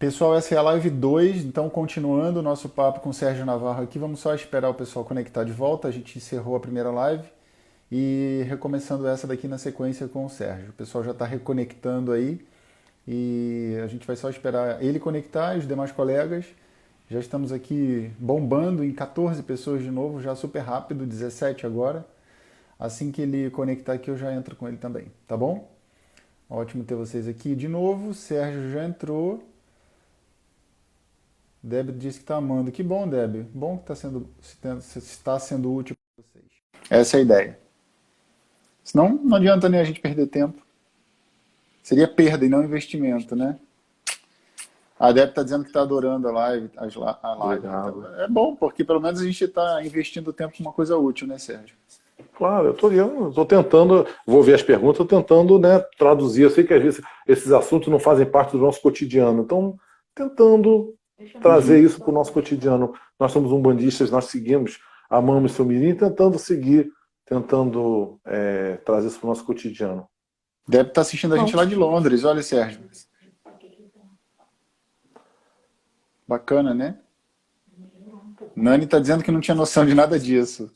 Pessoal, essa é a live 2. Então continuando o nosso papo com o Sérgio Navarro aqui, vamos só esperar o pessoal conectar de volta. A gente encerrou a primeira live e recomeçando essa daqui na sequência com o Sérgio. O pessoal já está reconectando aí e a gente vai só esperar ele conectar e os demais colegas. Já estamos aqui bombando em 14 pessoas de novo, já super rápido, 17 agora. Assim que ele conectar aqui, eu já entro com ele também, tá bom? Ótimo ter vocês aqui de novo. Sérgio já entrou. Deb disse que está amando. Que bom, Deb. Bom que está sendo útil para vocês. Essa é a ideia. Senão não adianta nem a gente perder tempo. Seria perda e não investimento, né? A Deb está dizendo que está adorando a live, a live. Então, Obrigado. é bom, porque pelo menos a gente está investindo tempo em uma coisa útil, né, Sérgio? Claro, eu tô tentando, vou ver as perguntas, estou tentando, né, traduzir. Eu sei que às vezes esses assuntos não fazem parte do nosso cotidiano, então tentando trazer Uhum. isso para o nosso cotidiano. Nós somos umbandistas, nós seguimos, amamos seu mirim, tentando seguir, tentando trazer isso para o nosso cotidiano. Deb está assistindo a gente Não. lá de Londres. Olha, Sérgio. Bacana, né? Nani está dizendo que não tinha noção de nada disso.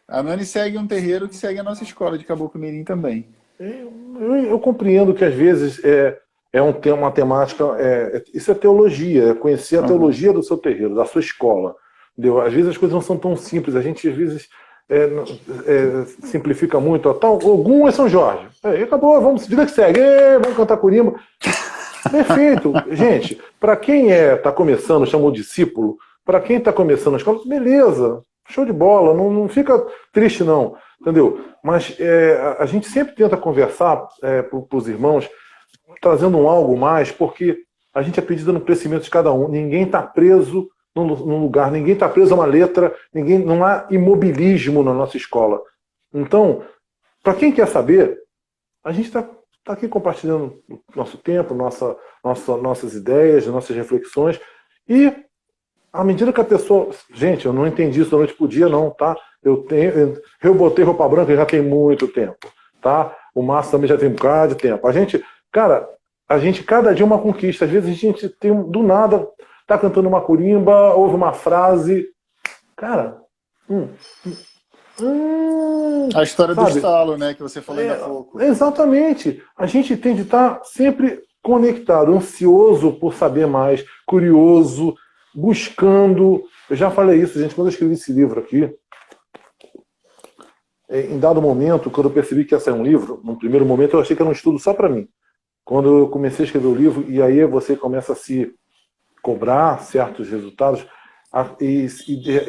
A Nani segue um terreiro que segue a nossa escola de Caboclo Mirim também. Eu compreendo que às vezes é um tema, uma temática, isso é teologia, é conhecer a Uhum. teologia do seu terreiro, da sua escola. Entendeu? Às vezes as coisas não são tão simples, a gente às vezes simplifica muito. Ó, tal, Ogum é São Jorge. Acabou, vamos, vida que segue, vamos cantar Corimba. Perfeito. Gente, para quem está começando, chamou discípulo, para quem está começando a escola, beleza, show de bola, não fica triste não, entendeu? Mas a gente sempre tenta conversar para os irmãos, trazendo um algo mais, porque a gente acredita no crescimento de cada um. Ninguém está preso num lugar, ninguém está preso a uma letra, não há imobilismo na nossa escola. Então, para quem quer saber, a gente está aqui compartilhando nosso tempo, nossas ideias, nossas reflexões. E à medida que a pessoa. Gente, eu não entendi isso da noite pro dia, não, tá? Eu botei roupa branca já tem muito tempo, tá? O Márcio também já tem um bocado de tempo. Cara, a gente, cada dia é uma conquista. Às vezes a gente tem, do nada, tá cantando uma corimba, ouve uma frase. Cara, hum, A história do sabe? estalo, né, que você falou ainda há pouco. Exatamente. A gente tem de estar sempre conectado, ansioso por saber mais, curioso, buscando. Eu já falei isso, gente, quando eu escrevi esse livro aqui, em dado momento, quando eu percebi que ia sair um livro, num primeiro momento eu achei que era um estudo só para mim. Quando eu comecei a escrever o livro, e aí você começa a se cobrar certos resultados, e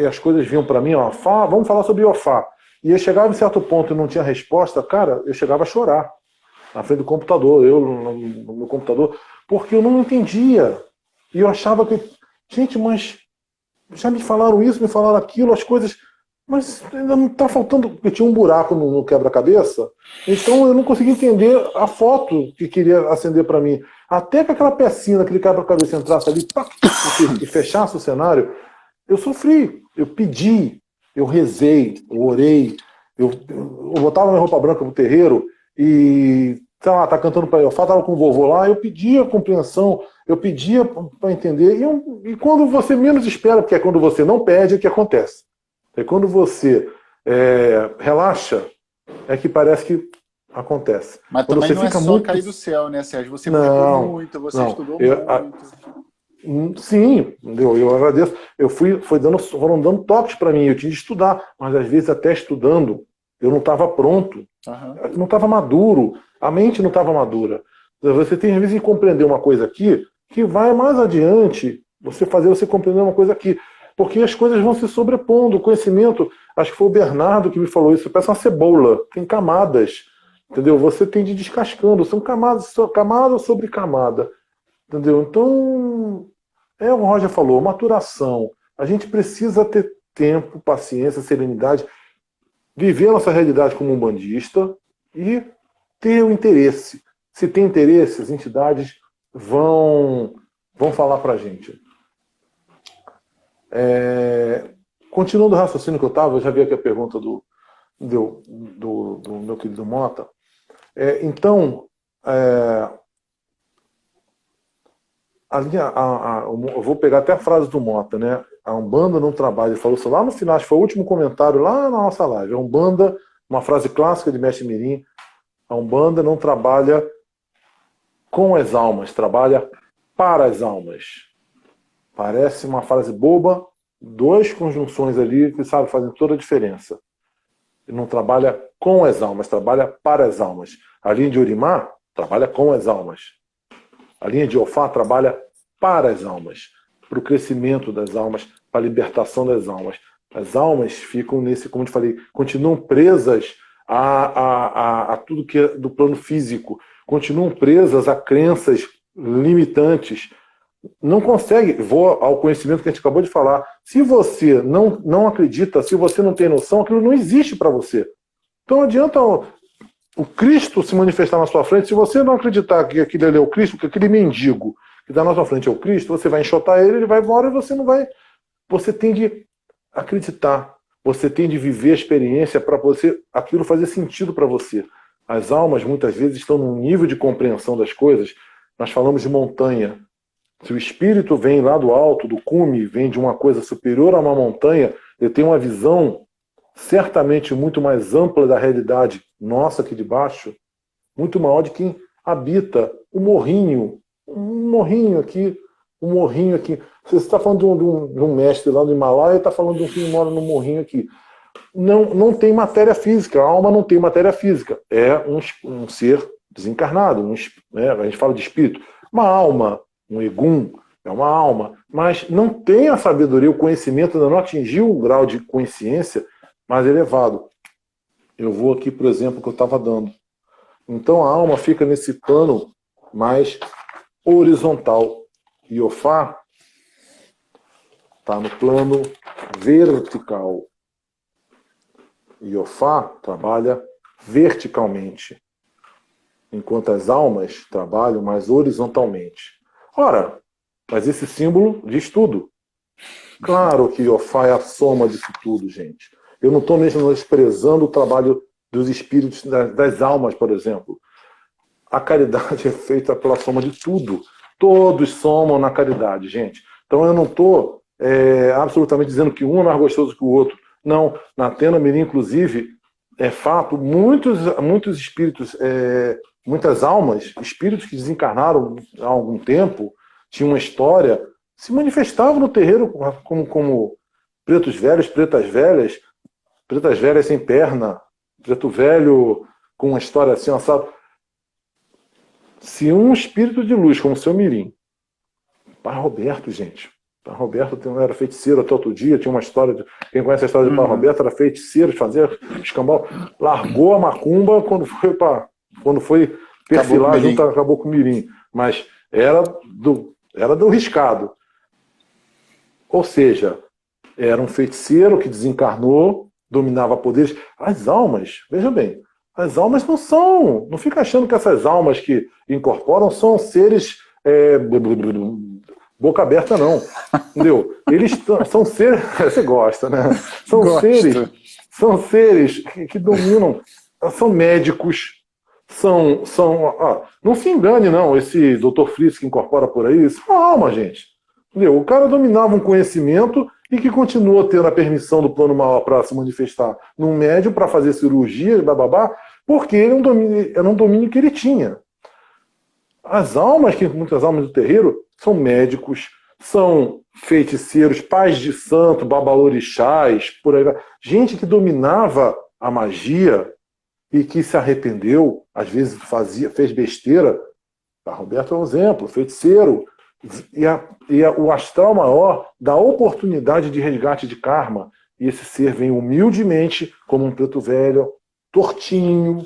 as coisas vinham para mim, ó, vamos falar sobre Iofá. E eu chegava em certo ponto e não tinha resposta, cara, eu chegava a chorar na frente do computador, eu no meu computador, porque eu não entendia. E eu achava que, gente, mas já me falaram isso, me falaram aquilo, as coisas, mas ainda não está faltando, porque tinha um buraco no quebra-cabeça, então eu não conseguia entender a foto que queria acender para mim. Até que aquela pecinha daquele quebra-cabeça entrasse ali pá, e fechasse o cenário, eu sofri, eu pedi, eu rezei, eu orei, eu botava minha roupa branca no terreiro e sei lá, tá cantando para eu tava com o vovô lá, eu pedia compreensão, eu pedia para entender, e quando você menos espera, porque é quando você não pede, é que acontece. É quando você relaxa, é que parece que acontece. Mas Quando também você não é fica só muito. cair do céu, né, Sérgio? Você buscou Não, muito, você não. estudou muito. Sim, eu agradeço. Foram dando toques para mim, eu tinha de estudar, mas às vezes até estudando, eu não estava pronto, Aham. não estava maduro, a mente não estava madura. Você tem às vezes que compreender uma coisa aqui que vai mais adiante você compreender uma coisa aqui. Porque as coisas vão se sobrepondo. O conhecimento, acho que foi o Bernardo que me falou isso, parece uma cebola, tem camadas. Entendeu? Você tem de ir descascando, são camadas, camada sobre camada. Entendeu? Então, o Roger falou, maturação. A gente precisa ter tempo, paciência, serenidade, viver a nossa realidade como um bandista e ter o interesse. Se tem interesse, as entidades vão falar para a gente. Continuando o raciocínio que eu estava, eu já vi aqui a pergunta do meu querido Mota. Então, eu vou pegar até a frase do Mota, né? A Umbanda não trabalha, ele falou isso lá no final, acho que foi o último comentário lá na nossa live. A Umbanda, uma frase clássica de Mestre Mirim, a Umbanda não trabalha com as almas, trabalha para as almas. Parece uma frase boba, duas conjunções ali que, sabe, fazem toda a diferença. Ele não trabalha com as almas, trabalha para as almas. A linha de Orimá trabalha com as almas. A linha de Ofá trabalha para as almas, para o crescimento das almas, para a libertação das almas. As almas ficam nesse, como eu te falei, continuam presas a tudo que é do plano físico, continuam presas a crenças limitantes. Não consegue, vou ao conhecimento que a gente acabou de falar. Se você não acredita, se você não tem noção, aquilo não existe para você. Então não adianta o Cristo se manifestar na sua frente. Se você não acreditar que aquele ali é o Cristo, que aquele mendigo que está na sua frente é o Cristo, você vai enxotar ele, ele vai embora e você não vai. Você tem de acreditar, você tem de viver a experiência para você aquilo fazer sentido para você. As almas muitas vezes estão num nível de compreensão das coisas. Nós falamos de montanha. Se o espírito vem lá do alto, do cume, vem de uma coisa superior a uma montanha, ele tem uma visão certamente muito mais ampla da realidade nossa aqui de baixo, muito maior de quem habita o morrinho, um morrinho aqui. Você está falando de um mestre lá do Himalaia e está falando de um que mora no morrinho aqui. Não tem matéria física, a alma não tem matéria física. É um ser desencarnado, a gente fala de espírito. Uma alma, um egum, é uma alma, mas não tem a sabedoria, o conhecimento, ainda não atingiu um grau de consciência mais elevado. Eu vou aqui, por exemplo, que eu estava dando. Então a alma fica nesse plano mais horizontal. Iofá está no plano vertical. Iofá trabalha verticalmente, enquanto as almas trabalham mais horizontalmente. Ora, mas esse símbolo diz tudo. Claro que Iofá é a soma disso tudo, gente. Eu não estou mesmo desprezando o trabalho dos espíritos, das almas, por exemplo. A caridade é feita pela soma de tudo. Todos somam na caridade, gente. Então eu não estou absolutamente dizendo que um é mais gostoso que o outro. Não, na Atena Mirim, inclusive, é fato, muitos espíritos, muitas almas, espíritos que desencarnaram há algum tempo, tinham uma história, se manifestavam no terreiro como pretos velhos, pretas velhas sem perna, preto velho com uma história assim, sabe? Se um espírito de luz como o seu Mirim, Pai Roberto, gente, Pai Roberto era feiticeiro até outro dia, tinha uma história, quem conhece a história de Pai Roberto era feiticeiro, fazia escambau, largou a macumba quando foi perfilar junto, acabou com o Mirim, mas era do riscado. Ou seja, era um feiticeiro que desencarnou, dominava poderes. As almas, veja bem, as almas não fica achando que essas almas que incorporam são seres boca aberta, não. Entendeu? Eles são seres. Você gosta, né? São seres que dominam, são médicos, não se engane, não, esse Dr. Fritz que incorpora por aí, são alma, gente. Entendeu? O cara dominava um conhecimento e que continua tendo a permissão do plano maior para se manifestar num médium para fazer cirurgia, bababá, porque era um domínio que ele tinha. As almas, muitas almas do terreiro, são médicos, são feiticeiros, pais de santo, babalorixás, por aí vai. Gente que dominava a magia e que se arrependeu, às vezes fez besteira. A Roberto é um exemplo, feiticeiro. O astral maior dá oportunidade de resgate de karma. E esse ser vem humildemente, como um preto velho, tortinho.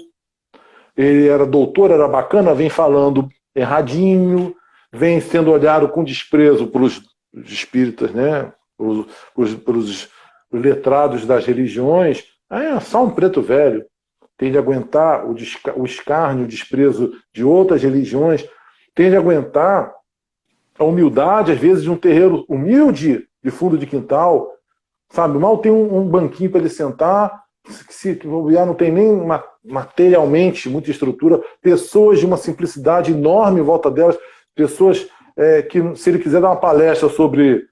Ele era doutor, era bacana, vem falando erradinho, vem sendo olhado com desprezo pelos espíritas, né? Pelos letrados das religiões. É só um preto velho. Tem de aguentar o escárnio, o desprezo de outras religiões. Tem de aguentar a humildade, às vezes, de um terreiro humilde, de fundo de quintal. Sabe, mal tem um banquinho para ele sentar, se não tem nem materialmente muita estrutura, pessoas de uma simplicidade enorme em volta delas, pessoas que se ele quiser dar uma palestra sobre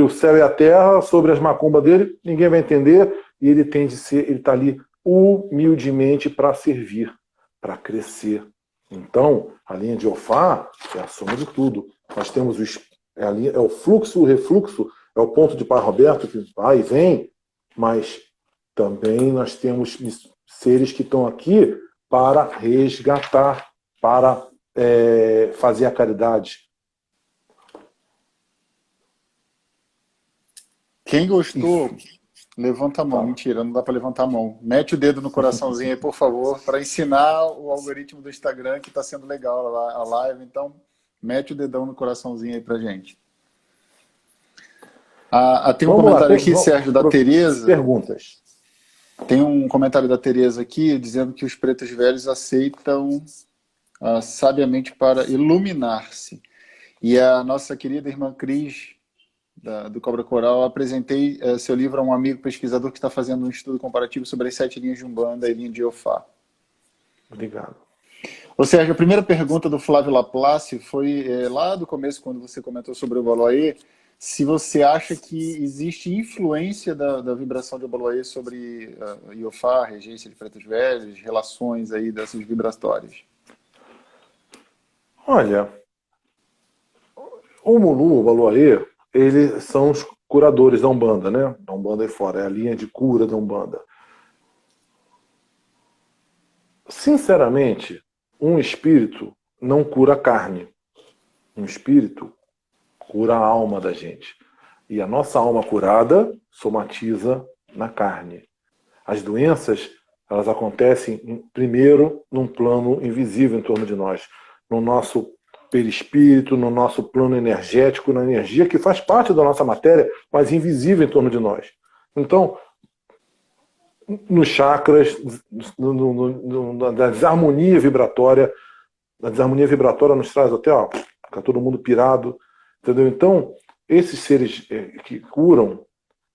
o céu e a terra, sobre as macumbas dele, ninguém vai entender, e ele está ali humildemente para servir, para crescer. Então, a linha de Ofá é a soma de tudo. Nós temos o fluxo, o refluxo, é o ponto de Pai Roberto, que vai e vem, mas também nós temos seres que estão aqui para resgatar, para fazer a caridade. Quem gostou, levanta a mão. Mentira, não dá para levantar a mão. Mete o dedo no coraçãozinho aí, por favor, para ensinar o algoritmo do Instagram, que está sendo legal a live. Então, mete o dedão no coraçãozinho aí para gente. Tem um comentário aqui, Sérgio, da Tereza. Perguntas. Tem um comentário da Tereza aqui, dizendo que os pretos velhos aceitam sabiamente para iluminar-se. E a nossa querida irmã Cris, do Cobra Coral, apresentei seu livro a um amigo pesquisador que está fazendo um estudo comparativo sobre as 7 linhas de Umbanda e linha de Iofá. Obrigado. Ô Sérgio, a primeira pergunta do Flávio Laplace foi lá do começo, quando você comentou sobre o Obaloaê, se você acha que existe influência da vibração de Obaloaê sobre Iofá, regência de pretos velhos, relações aí dessas vibratórias. Olha, o Mulu, o Obaloaê, eles são os curadores da Umbanda, né? Da Umbanda aí fora, é a linha de cura da Umbanda. Sinceramente, um espírito não cura a carne. Um espírito cura a alma da gente. E a nossa alma curada somatiza na carne. As doenças, elas acontecem primeiro num plano invisível em torno de nós, no nosso perispírito, no nosso plano energético, na energia que faz parte da nossa matéria, mas invisível em torno de nós. Então, nos chakras, da desarmonia vibratória, a desarmonia vibratória nos traz até, fica todo mundo pirado, entendeu? Então, esses seres que curam,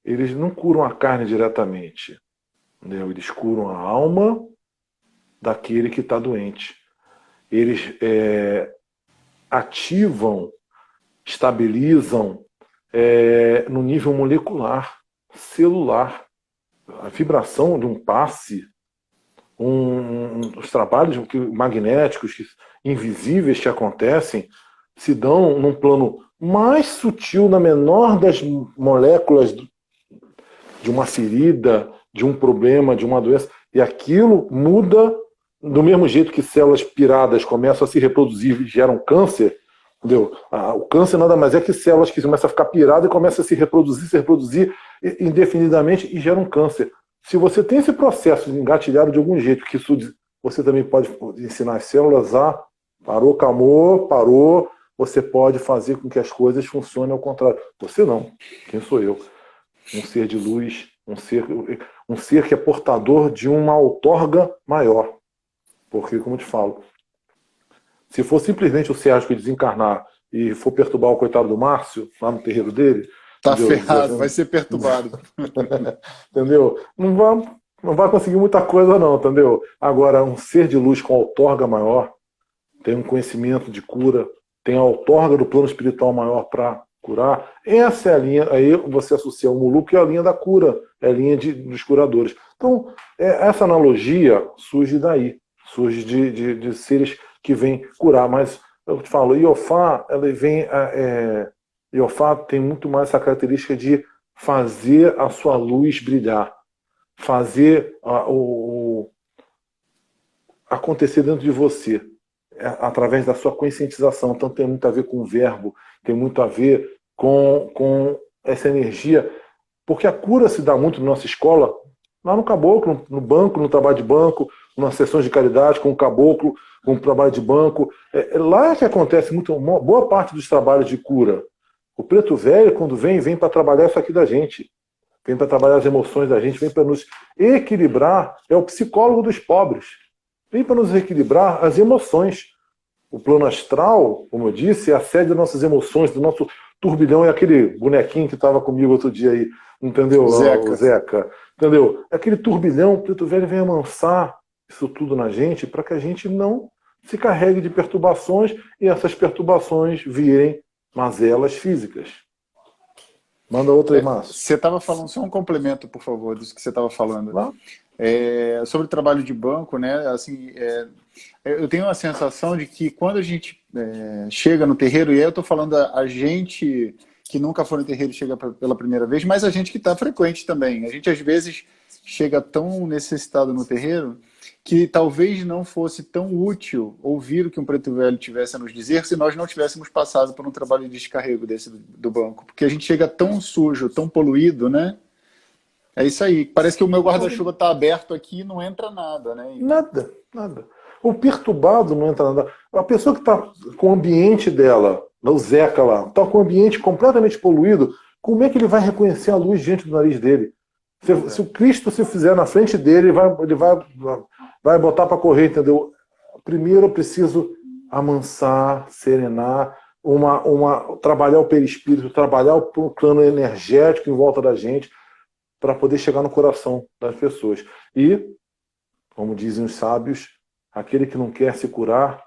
eles não curam a carne diretamente, entendeu? Eles curam a alma daquele que está doente. Eles ativam, estabilizam no nível molecular, celular. A vibração de um passe, os trabalhos magnéticos invisíveis que acontecem se dão num plano mais sutil, na menor das moléculas de uma ferida, de um problema, de uma doença, e aquilo muda do mesmo jeito que células piradas começam a se reproduzir e geram câncer, entendeu? O câncer nada mais é que células que começam a ficar piradas e começam a se reproduzir indefinidamente e geram câncer. Se você tem esse processo engatilhado de algum jeito, que isso, você também pode ensinar as células parou, calmou, parou, você pode fazer com que as coisas funcionem ao contrário. Você não. Quem sou eu? Um ser de luz, um ser que é portador de uma outorga maior. Porque, como eu te falo, se for simplesmente o Sérgio que desencarnar e for perturbar o coitado do Márcio, lá no terreiro dele... Tá ferrado, vai ser perturbado. Entendeu? Não vai conseguir muita coisa não, entendeu? Agora, um ser de luz com outorga maior, tem um conhecimento de cura, tem a outorga do plano espiritual maior para curar, essa é a linha, aí você associa o Mulu, que é a linha da cura, é a linha dos curadores. Então, essa analogia surge daí, surge de seres que vêm curar, mas eu te falo, Iofá, ela vem... Iofá tem muito mais essa característica de fazer a sua luz brilhar, fazer acontecer dentro de você, através da sua conscientização. Então tem muito a ver com o verbo, tem muito a ver com essa energia, porque a cura se dá muito na nossa escola, lá no caboclo, no banco, no trabalho de banco, nas sessões de caridade, com o caboclo, com o trabalho de banco. É lá que acontece boa parte dos trabalhos de cura. O preto velho, quando vem para trabalhar isso aqui da gente. Vem para trabalhar as emoções da gente, vem para nos equilibrar. É o psicólogo dos pobres. Vem para nos equilibrar as emoções. O plano astral, como eu disse, é a sede das nossas emoções, do nosso turbilhão. É aquele bonequinho que estava comigo outro dia aí, entendeu? O Zeca. Entendeu? Aquele turbilhão, o preto velho vem amansar isso tudo na gente para que a gente não se carregue de perturbações e essas perturbações virem mazelas físicas. Manda outra aí, Márcio. Você estava falando, só um complemento, por favor, disso que você estava falando. Lá? Sobre o trabalho de banco, né? Assim, eu tenho a sensação de que quando a gente chega no terreiro, e aí eu estou falando a gente que nunca foi no terreiro e chega pela primeira vez, mas a gente que está frequente também. A gente, às vezes, chega tão necessitado no terreiro que talvez não fosse tão útil ouvir o que um preto velho tivesse a nos dizer se nós não tivéssemos passado por um trabalho de descarrego desse do banco. Porque a gente chega tão sujo, tão poluído, né? É isso aí. Parece que o meu guarda-chuva está aberto aqui e não entra nada, né? Nada, nada. O perturbado não entra nada. A pessoa que está com o ambiente dela, o Zeca lá, está com o ambiente completamente poluído, como é que ele vai reconhecer a luz diante do nariz dele? Se o Cristo se fizer na frente dele, ele vai botar para correr, entendeu? Primeiro eu preciso amansar, serenar, trabalhar o perispírito, trabalhar o plano energético em volta da gente, para poder chegar no coração das pessoas. E, como dizem os sábios, aquele que não quer se curar,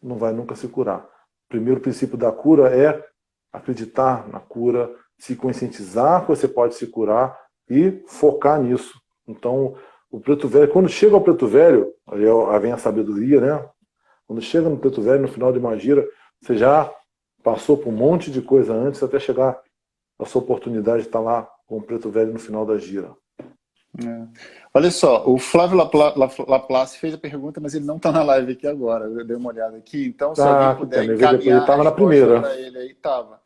não vai nunca se curar. O primeiro princípio da cura é acreditar na cura, se conscientizar que você pode se curar e focar nisso. Então, o preto velho, quando chega ao preto velho, aí vem a sabedoria, né? Quando chega no preto velho, no final de uma gira, você já passou por um monte de coisa antes até chegar a sua oportunidade de estar lá com o preto velho no final da gira. Olha só, o Flávio Laplace fez a pergunta, mas ele não está na live aqui agora. Eu dei uma olhada aqui, então se alguém puder encaminhar ele estava na primeira. para ele aí, estava.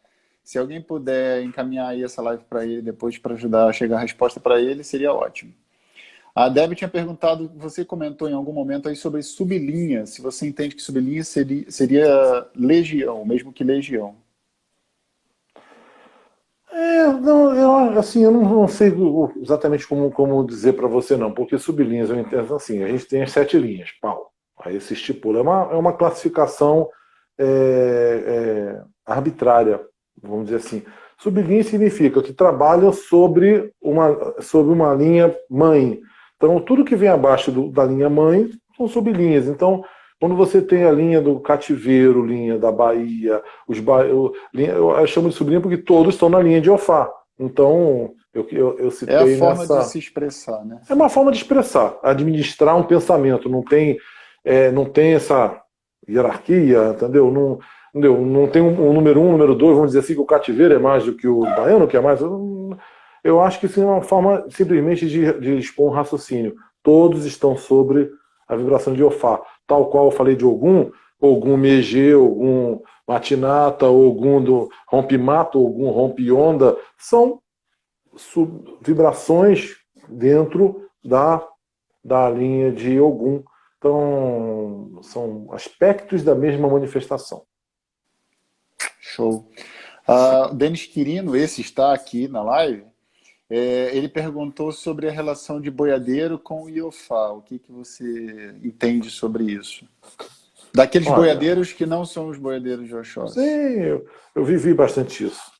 Se alguém puder encaminhar aí essa live para ele depois para ajudar a chegar a resposta para ele, seria ótimo. A Debbie tinha perguntado, você comentou em algum momento aí sobre sublinha, se você entende que sublinha seria legião, mesmo que legião. Eu não sei exatamente como dizer para você não, porque sublinhas eu entendo assim, a gente tem as 7 linhas, pau. Aí se estipula, é uma classificação arbitrária, vamos dizer assim. Sublinha significa que trabalha sobre uma linha mãe. Então tudo que vem abaixo da linha mãe são sublinhas. Então, quando você tem a linha do cativeiro, linha da Bahia, eu chamo de sublinha porque todos estão na linha de Ofá. Então, eu citei É a forma de se expressar, né? É uma forma de expressar, administrar um pensamento. Não tem essa hierarquia, entendeu? Não tem um número 1, um número 2, vamos dizer assim, que o cativeiro é mais do que o baiano, que é mais... Eu acho que isso é uma forma simplesmente de expor um raciocínio. Todos estão sobre a vibração de Ofá. Tal qual eu falei de Ogum Megê, Ogum Matinata, Ogum do Rompimato, Ogum Rompi-Onda, são vibrações dentro da linha de Ogum. Então, são aspectos da mesma manifestação. Show. Denis Quirino, esse está aqui na live, ele perguntou sobre a relação de boiadeiro com o Iofá. O que você entende sobre isso? Daqueles boiadeiros que não são os boiadeiros de Oxóssi. Sim, eu vivi bastante isso.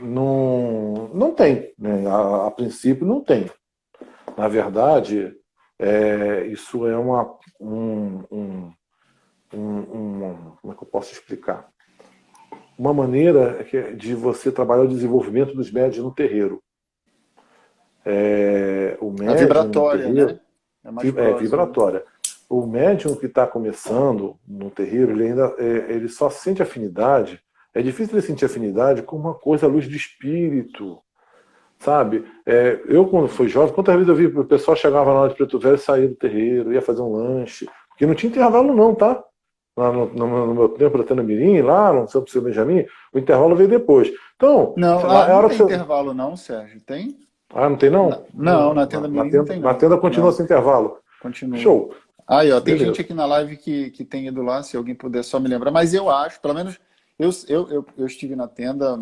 Uhum. Não tem, né? A princípio não tem. Na verdade, isso é como é que eu posso explicar? Uma maneira de você trabalhar o desenvolvimento dos médiuns no terreiro. O médium a vibratória, no terreiro, né? Vibratória. O médium que está começando no terreiro, ele só sente afinidade. É difícil ele sentir afinidade com uma coisa à luz do espírito. Sabe? Eu, quando fui jovem, quantas vezes eu vi o pessoal chegava na hora de preto velho, saía do terreiro, ia fazer um lanche. Porque não tinha intervalo não, tá? Lá no meu tempo da Tenda Mirim, lá no São Benjamin, o intervalo veio depois. Então, não tem intervalo não, Sérgio. Tem? Não tem não? Não, na Tenda Mirim não tem não. Na tenda continua sem intervalo. Continua. Show. Aí, tem gente aqui na live que tem ido lá, se alguém puder só me lembrar. Mas eu acho, pelo menos, eu estive na tenda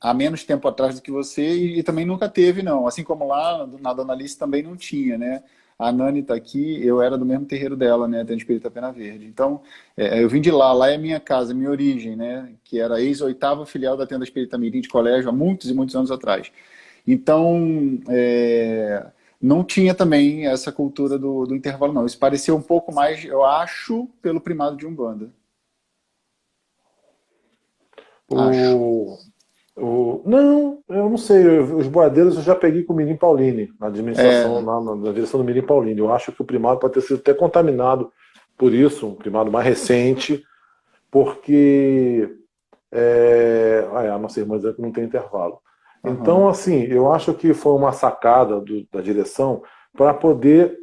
há menos tempo atrás do que você e também nunca teve, não. Assim como lá na Dona Alice também não tinha, né? A Nani está aqui, eu era do mesmo terreiro dela, né? Tenda Espírita Pena Verde. Então, eu vim de lá é a minha casa, minha origem, né? Que era a ex-8ª filial da Tenda Espírita Mirim de colégio há muitos e muitos anos atrás. Então, não tinha também essa cultura do intervalo, não. Isso parecia um pouco mais, eu acho, pelo primado de Umbanda. Acho. O, não, eu não sei. Os boiadeiros eu já peguei com o Mirim Pauline, na administração, É, na direção do Mirim Pauline. Eu acho que o primado pode ter sido até contaminado por isso, um primado mais recente, porque a nossa irmã diz que não tem intervalo. Então, aham, assim, eu acho que foi uma sacada da direção para poder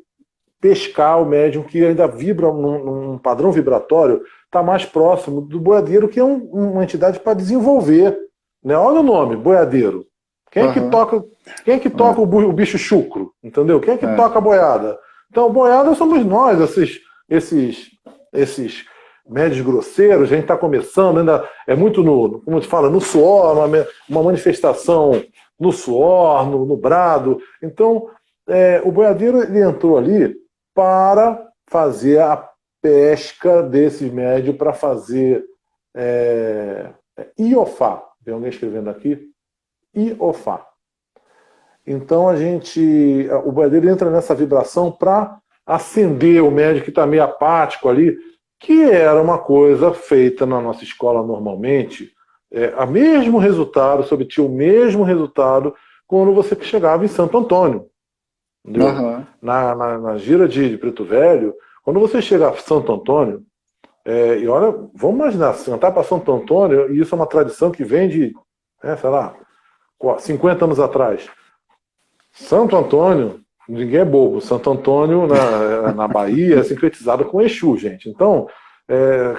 pescar o médium que ainda vibra num padrão vibratório, está mais próximo do boiadeiro, que é uma entidade para desenvolver. Né? Olha o nome, boiadeiro. Quem é que aham, toca, quem é que toca é, o bicho chucro? Entendeu? Quem é que é, toca a boiada? Então, boiada somos nós, esses médios grosseiros, a gente está começando, ainda é muito como se fala, no suor, uma manifestação no suor, no brado. Então, o boiadeiro ele entrou ali para fazer a pesca desses médios, para fazer Iofá. Tem alguém escrevendo aqui? Iofá. Então o boiadeiro entra nessa vibração para acender o médico que está meio apático ali, que era uma coisa feita na nossa escola normalmente, o mesmo resultado, se obtinha o mesmo resultado quando você chegava em Santo Antônio. Entendeu? aham, Na gira de Preto Velho, quando você chega a Santo Antônio, e olha, vamos imaginar, cantar para Santo Antônio, e isso é uma tradição que vem de, sei lá, 50 anos atrás. Santo Antônio, ninguém é bobo. Santo Antônio, na Bahia, é sincretizado com Exu, gente. Então, é,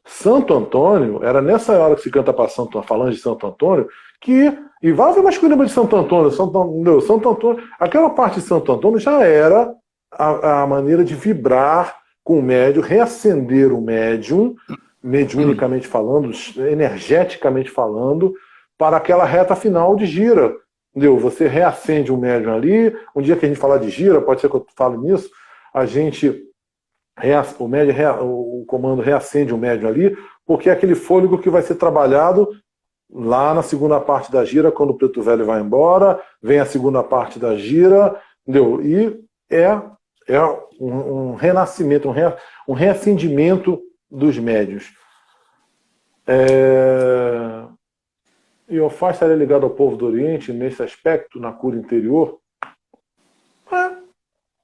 Santo Antônio, era nessa hora que se canta para Santo, falando de Santo Antônio, que. E vai ver mais coisa de Santo Antônio, Santo Antônio. Aquela parte de Santo Antônio já era a maneira de vibrar com o médium, reacender o médium, mediunicamente falando, energeticamente falando, para aquela reta final de gira. Entendeu? Você reacende o médium ali. Um dia que a gente falar de gira, pode ser que eu fale nisso, o comando reacende o médium ali, porque é aquele fôlego que vai ser trabalhado lá na segunda parte da gira, quando o preto velho vai embora, vem a segunda parte da gira, entendeu? E é um renascimento, um reacendimento dos médios. E o Fá estaria ligado ao povo do Oriente nesse aspecto, na cura interior?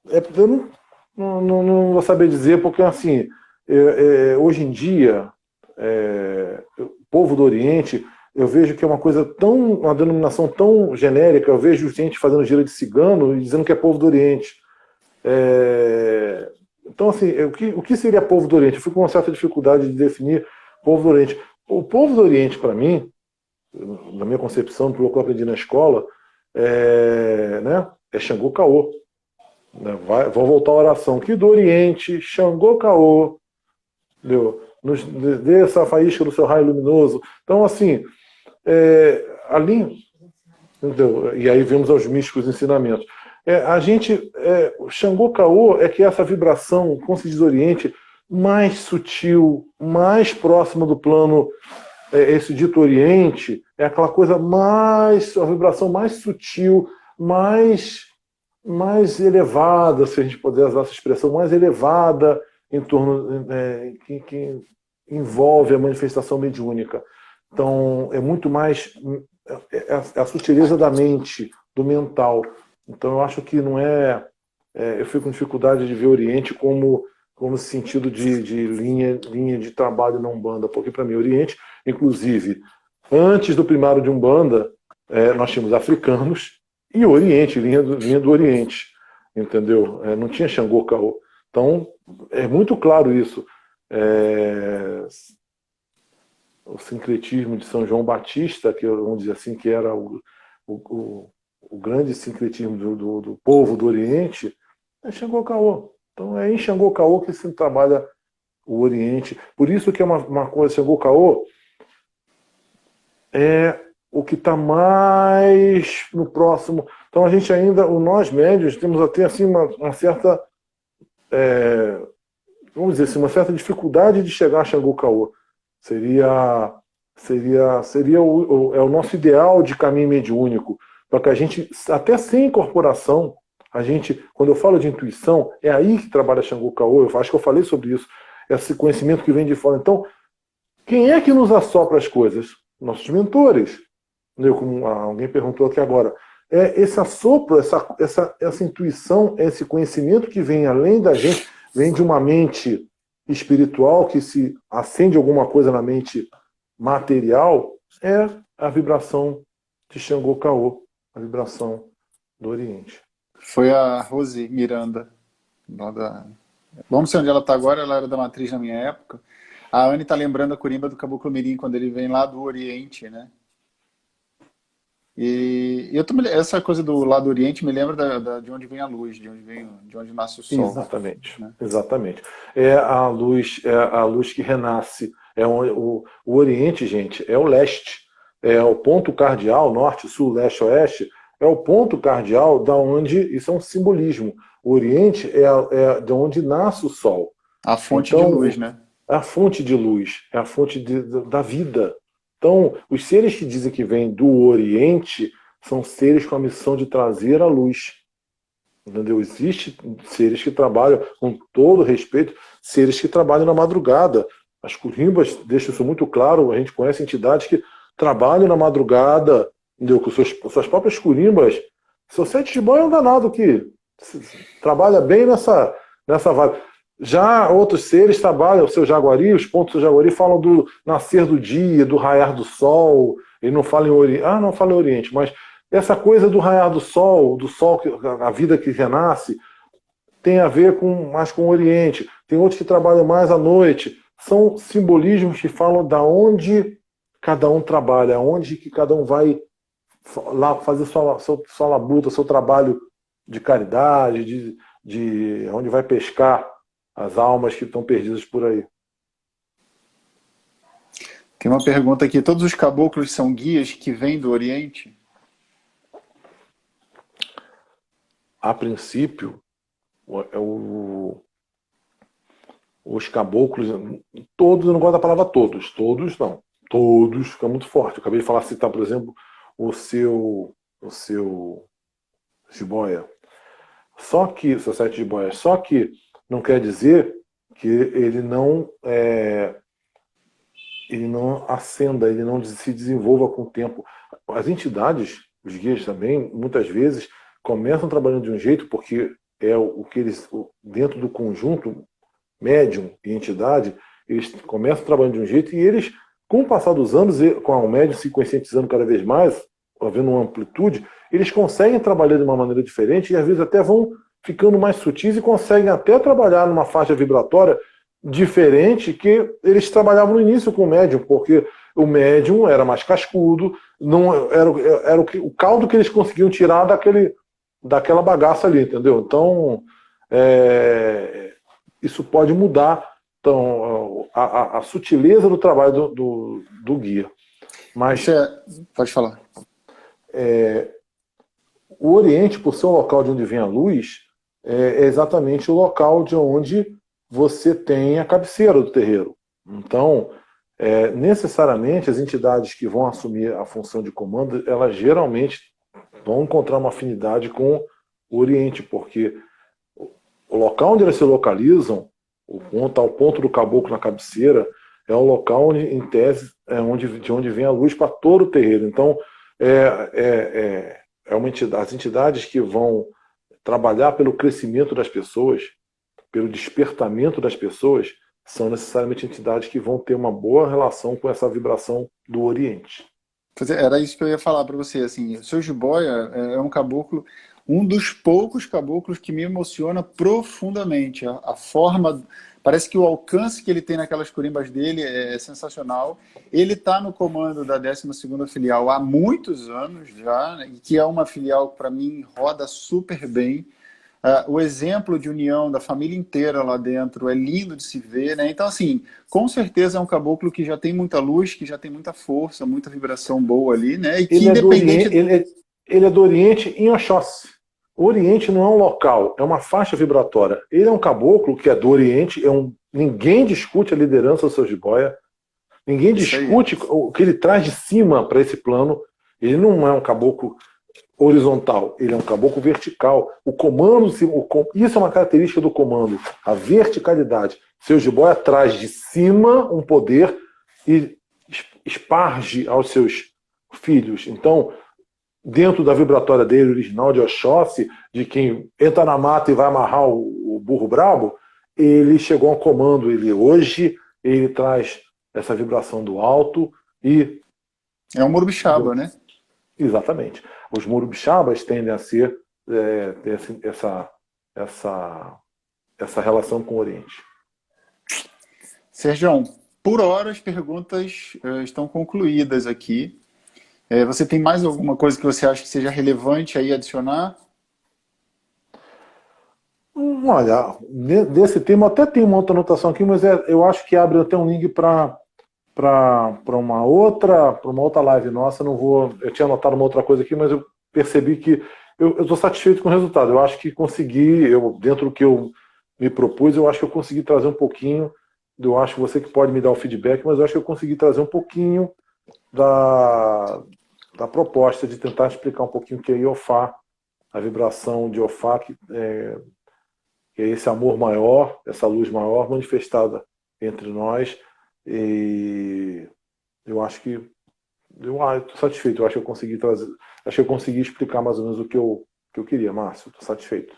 Eu não vou saber dizer, porque assim, hoje em dia, o povo do Oriente, eu vejo que é uma denominação tão genérica. Eu vejo gente fazendo gira de cigano e dizendo que é povo do Oriente. Então, assim, o que seria povo do Oriente? Eu fico com uma certa dificuldade de definir povo do Oriente. O povo do Oriente, para mim, na minha concepção, pelo que eu aprendi na escola, é Xangô Caô. Vão voltar a oração. Que do Oriente, Xangô Caô, nos dê essa faísca do seu raio luminoso. Então, assim, ali, entendeu? E aí vemos aos místicos ensinamentos. O Xangô Caô é que essa vibração, como se diz Oriente, mais sutil, mais próxima do plano, esse dito Oriente, é aquela coisa a vibração mais sutil, mais elevada, se a gente puder usar essa expressão, mais elevada em torno que envolve a manifestação mediúnica. Então, é muito mais a sutileza da mente, do mental. Então, eu acho que não eu fico com dificuldade de ver o Oriente como sentido de linha de trabalho na Umbanda, porque para mim o Oriente, inclusive, antes do primário de Umbanda, nós tínhamos africanos e Oriente, linha do Oriente, entendeu? Não tinha Xangô Caô. Então, é muito claro isso. O sincretismo de São João Batista, que vamos dizer assim, que era o grande sincretismo do povo do Oriente, é Xangô Caô. Então é em Xangô Caô que se trabalha o Oriente. Por isso que é uma coisa, Xangô Caô é o que está mais no próximo. Então a gente ainda, nós médios, temos até assim uma certa, vamos dizer assim, uma certa dificuldade de chegar a Xangô Caô. Seria o nosso ideal de caminho mediúnico, para que a gente, até sem incorporação, Quando eu falo de intuição, é aí que trabalha Xangô Caô. Eu acho que eu falei sobre isso. Esse conhecimento que vem de fora. Então, quem é que nos assopra as coisas? Nossos mentores. Como alguém perguntou aqui agora. Esse assopro, essa intuição, esse conhecimento que vem além da gente, vem de uma mente espiritual que se acende alguma coisa na mente material, é a vibração de Xangô Caô, a vibração do Oriente. Foi a Rose Miranda, lá da... Vamos sei onde ela está agora, ela era da Matriz na minha época. A Anne está lembrando a Corimba do Caboclo Mirim, quando ele vem lá do Oriente, né? E essa coisa do lado do Oriente me lembra de onde vem a luz, de onde nasce o sol. Exatamente, né? exatamente. É a luz que renasce. O Oriente, gente, é o leste. É o ponto cardeal, norte, sul, leste, oeste, é o ponto cardeal da onde, isso é um simbolismo. O Oriente é de onde nasce o sol. A fonte de luz, né? É a fonte de luz, é a fonte da vida. Então, os seres que dizem que vêm do Oriente são seres com a missão de trazer a luz. Entendeu? Existem seres que trabalham, com todo respeito, seres que trabalham na madrugada. As curimbas deixam isso muito claro, a gente conhece entidades que trabalham na madrugada, entendeu? Com suas próprias curimbas. Seu sete de banho é um danado que trabalha bem nessa vibe. Já outros seres trabalham, o seu jaguari, os pontos do seu jaguari falam do nascer do dia, do raiar do sol. Ele não fala em Oriente. Não fala em Oriente, mas essa coisa do raiar do sol, a vida que renasce, tem a ver mais com o Oriente. Tem outros que trabalham mais à noite. São simbolismos que falam da onde cada um trabalha, onde que cada um vai lá fazer sua labuta, seu trabalho de caridade, de onde vai pescar as almas que estão perdidas por aí. Tem uma pergunta aqui. Todos os caboclos são guias que vêm do Oriente? A princípio, os caboclos, todos, eu não gosto da palavra todos não. Todos, fica muito forte. Eu acabei de citar, por exemplo, o seu jiboia. O seu sete jiboia. Só que não quer dizer que ele não ascenda, ele não se desenvolva com o tempo. As entidades, os guias também, muitas vezes, começam trabalhando de um jeito, porque é o que eles, dentro do conjunto, médium e entidade, eles começam trabalhando de um jeito e eles, com o passar dos anos, com o médium se conscientizando cada vez mais, havendo uma amplitude, eles conseguem trabalhar de uma maneira diferente e às vezes até vão ficando mais sutis e conseguem até trabalhar numa faixa vibratória diferente que eles trabalhavam no início com o médium, porque o médium era mais cascudo, não era o caldo que eles conseguiam tirar daquela bagaça ali, entendeu? Então, isso pode mudar a sutileza do trabalho do guia. Mas pode falar. O Oriente, por ser o local de onde vem a luz, é exatamente o local de onde você tem a cabeceira do terreiro. Então, necessariamente, as entidades que vão assumir a função de comando, elas geralmente vão encontrar uma afinidade com o Oriente, porque o local onde elas se localizam, ao ponto do caboclo na cabeceira, é um local onde, em tese, de onde vem a luz para todo o terreiro. Então, as entidades que vão trabalhar pelo crescimento das pessoas, pelo despertamento das pessoas, são necessariamente entidades que vão ter uma boa relação com essa vibração do Oriente. Era isso que eu ia falar para você. Assim, o seu jiboia é um caboclo, um dos poucos caboclos que me emociona profundamente. A forma, parece que o alcance que ele tem naquelas corimbas dele é sensacional. Ele está no comando da 12ª filial há muitos anos já, né, que é uma filial que para mim roda super bem. O exemplo de união da família inteira lá dentro é lindo de se ver, né? Então, assim, com certeza é um caboclo que já tem muita luz, que já tem muita força, muita vibração boa ali, né? E que ele é do Oriente em Oxóssi. O Oriente não é um local, é uma faixa vibratória. Ele é um caboclo que é do Oriente, ninguém discute a liderança do seu jiboia, ninguém discute o que ele traz de cima para esse plano. Ele não é um caboclo horizontal, ele é um caboclo vertical. O comando, isso é uma característica do comando, a verticalidade. Seu jiboia traz de cima um poder e esparge aos seus filhos. Então, dentro da vibratória dele, original de Oxóssi, de quem entra na mata e vai amarrar o burro brabo, ele chegou ao comando. Hoje ele traz essa vibração do alto e... É um Morubixaba, né? Exatamente. Os Morubixabas tendem a ser ter essa relação com o Oriente. Sérgio, por hora as perguntas estão concluídas aqui. Você tem mais alguma coisa que você acha que seja relevante aí adicionar? Olha, desse tema até tem uma outra anotação aqui, mas eu acho que abre até um link para uma outra live nossa. Não vou, eu tinha anotado uma outra coisa aqui, mas eu percebi que eu estou satisfeito com o resultado. Eu acho que consegui, dentro do que eu me propus, eu acho que eu consegui trazer um pouquinho. Eu acho que você que pode me dar o feedback, mas eu acho que eu consegui trazer um pouquinho da proposta de tentar explicar um pouquinho o que é Iofá, a vibração de Iofá, que é esse amor maior, essa luz maior manifestada entre nós. E eu acho que estou satisfeito. Eu acho que eu consegui trazer, acho que eu consegui explicar mais ou menos o que eu queria, Márcio. Estou satisfeito.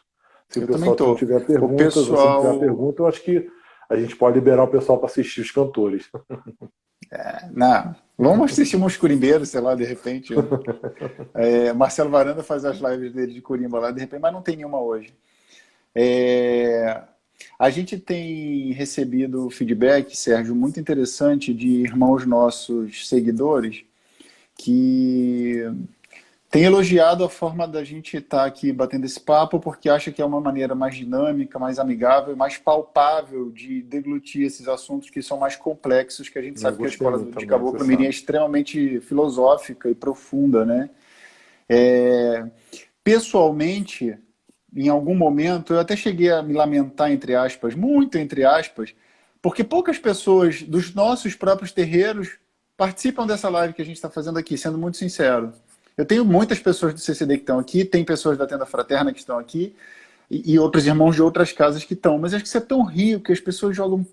Se o pessoal não tiver perguntas, se não tiver pergunta, eu acho que a gente pode liberar o pessoal para assistir os cantores. Não. Vamos assistir uns curimbeiros, sei lá, de repente. Marcelo Varanda faz as lives dele de curimba lá, de repente, mas não tem nenhuma hoje. A gente tem recebido feedback, Sérgio, muito interessante de irmãos nossos seguidores que têm elogiado a forma da gente estar aqui batendo esse papo, porque acha que é uma maneira mais dinâmica, mais amigável, mais palpável de deglutir esses assuntos que são mais complexos, que a gente sabe que a escola de Caboclo Mirim é extremamente filosófica e profunda, né? Pessoalmente, em algum momento, eu até cheguei a me lamentar, entre aspas, muito entre aspas, porque poucas pessoas dos nossos próprios terreiros participam dessa live que a gente está fazendo aqui, sendo muito sincero. Eu tenho muitas pessoas do CCD que estão aqui, tem pessoas da Tenda Fraterna que estão aqui, e outros irmãos de outras casas que estão, mas acho que isso é tão rico, que as pessoas jogam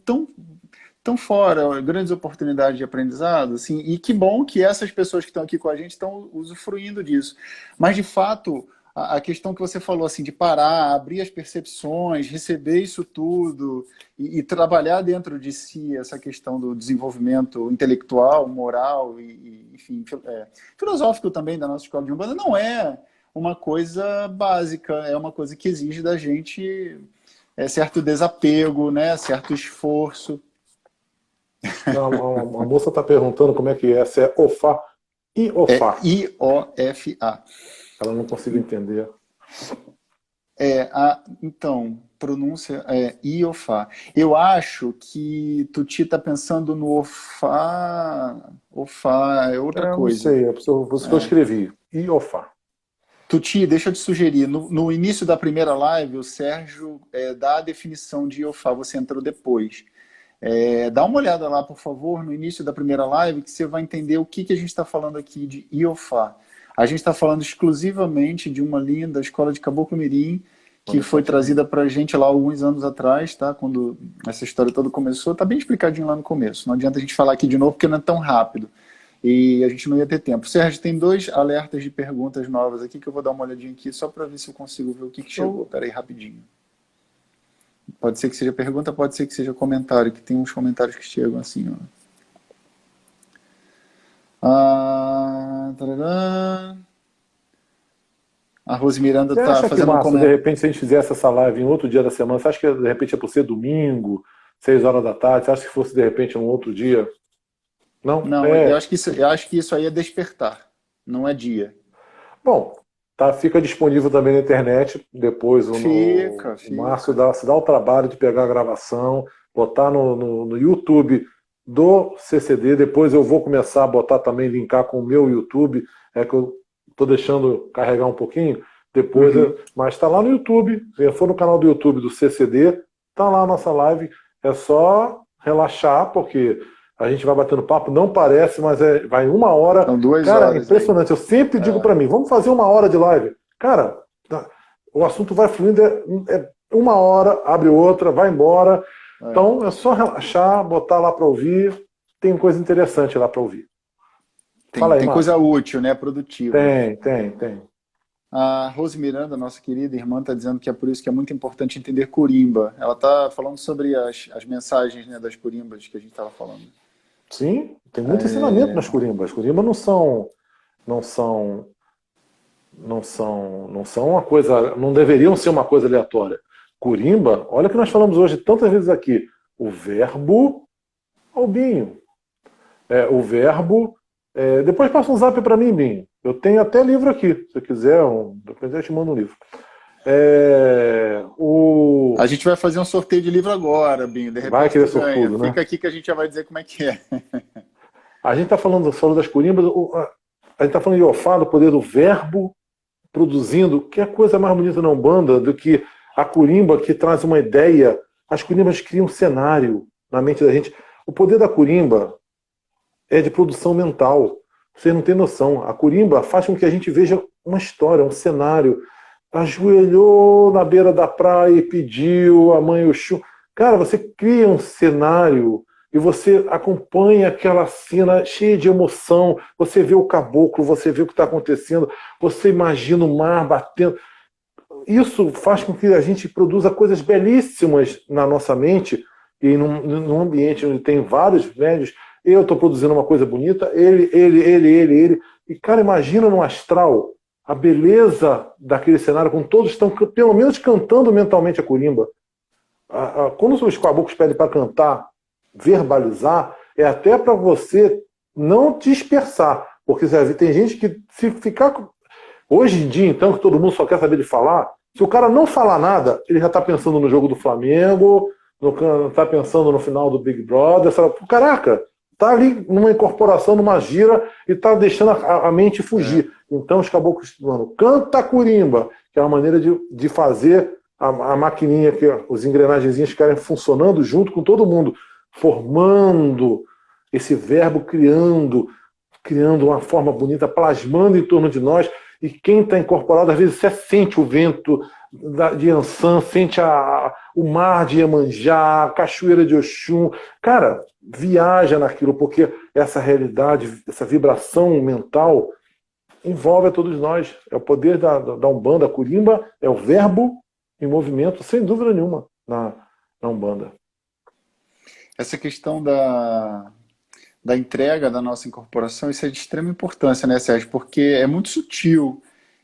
tão fora grandes oportunidades de aprendizado, assim, e que bom que essas pessoas que estão aqui com a gente estão usufruindo disso. Mas, de fato, a questão que você falou, assim, de parar, abrir as percepções, receber isso tudo e trabalhar dentro de si essa questão do desenvolvimento intelectual, moral e enfim, filosófico também da nossa escola de Umbanda, não é uma coisa básica, é uma coisa que exige da gente certo desapego, né, certo esforço. A moça está perguntando como é que é, se é Ofá. Iofá. I-O-F-A. Ela não conseguiu entender. Então, pronúncia é Iofá. Eu acho que Tuti está pensando no Ofá. Ofá é outra coisa. Não sei, você que eu escrevi. Iofá. Tuti, deixa eu te sugerir. No início da primeira live, o Sérgio dá a definição de Iofá, você entrou depois. Dá uma olhada lá, por favor, no início da primeira live, que você vai entender o que a gente está falando aqui de Iofá. A gente está falando exclusivamente de uma linha da Escola de Caboclo Mirim, que foi trazida para a gente lá alguns anos atrás, tá? Quando essa história toda começou. Está bem explicadinho lá no começo. Não adianta a gente falar aqui de novo, porque não é tão rápido. E a gente não ia ter tempo. Sérgio, tem 2 alertas de perguntas novas aqui, que eu vou dar uma olhadinha aqui, só para ver se eu consigo ver o que chegou. Espera aí, rapidinho. Pode ser que seja pergunta, pode ser que seja comentário, que tem uns comentários que chegam assim, ó. A Rose Miranda está fazendo um comentário. De repente, se a gente fizesse essa live em outro dia da semana, você acha que de repente é por ser domingo, 6 horas da tarde? Você acha que fosse de repente um outro dia? Não? Não, eu acho que isso aí é despertar, não é dia. Bom, fica disponível também na internet. Depois o Márcio se dá o trabalho de pegar a gravação, botar no YouTube do CCD. Depois eu vou começar a botar também, linkar com o meu YouTube, que eu estou deixando carregar um pouquinho. Depois, mas está lá no YouTube. Se for no canal do YouTube do CCD, está lá a nossa live. É só relaxar, porque a gente vai batendo papo, não parece, mas vai 1 hora. São 2 Cara, horas. é impressionante. Eu sempre digo para mim, vamos fazer 1 hora de live. Cara, o assunto vai fluindo, é 1 hora, abre outra, vai embora. Então é só relaxar, botar lá para ouvir. Tem coisa interessante lá para ouvir. Fala aí, Tem Márcio. coisa útil, né? Produtiva. Tem. A Rose Miranda, nossa querida irmã, está dizendo que é por isso que é muito importante entender Curimba. Ela está falando sobre as mensagens, né, das Curimbas que a gente estava falando. Sim, tem muito ensinamento nas Curimbas. As Curimbas não são uma coisa, não deveriam ser uma coisa aleatória. Curimba, olha que nós falamos hoje tantas vezes aqui, o verbo Albinho. O verbo. Depois passa um zap para mim, Binho. Eu tenho até livro aqui. Se você quiser, depois eu te mando um livro. A gente vai fazer um sorteio de livro agora, Binho. De repente vai querer tu ganha. sortudo, né? Fica aqui que a gente já vai dizer como é que é. A gente está falando das curimbas, a gente está falando de Ofá, do poder do verbo produzindo, que é a coisa mais bonita na Umbanda do que a curimba que traz uma ideia. As curimbas criam um cenário na mente da gente. O poder da curimba é de produção mental. Você não tem noção. A curimba faz com que a gente veja uma história, um cenário. Ajoelhou na beira da praia e pediu a mãe Oxum. Cara, você cria um cenário e você acompanha aquela cena cheia de emoção. Você vê o caboclo, você vê o que está acontecendo, você imagina o mar batendo. Isso faz com que a gente produza coisas belíssimas na nossa mente e num ambiente onde tem vários médios. Eu estou produzindo uma coisa bonita, ele. E, cara, imagina no astral a beleza daquele cenário, quando todos estão, pelo menos, cantando mentalmente a curimba. Quando os caboclos pedem para cantar, verbalizar, é até para você não dispersar. Porque tem gente que, se ficar. Hoje em dia, então, que todo mundo só quer saber de falar, se o cara não falar nada, ele já está pensando no jogo do Flamengo, está pensando no final do Big Brother. Caraca! Está ali numa incorporação, numa gira, e está deixando a mente fugir. Então os caboclos, canta a curimba, que é uma maneira de fazer a maquininha, que os engrenagenzinhos ficarem funcionando junto com todo mundo, formando esse verbo, criando uma forma bonita, plasmando em torno de nós. E quem está incorporado, às vezes, você sente o vento de Ançã, sente o mar de Iemanjá, a cachoeira de Oxum. Cara, viaja naquilo, porque essa realidade, essa vibração mental envolve a todos nós. É o poder da Umbanda. A curimba é o verbo em movimento, sem dúvida nenhuma, na Umbanda. Essa questão da entrega da nossa incorporação, isso é de extrema importância, né, Sérgio? Porque é muito sutil.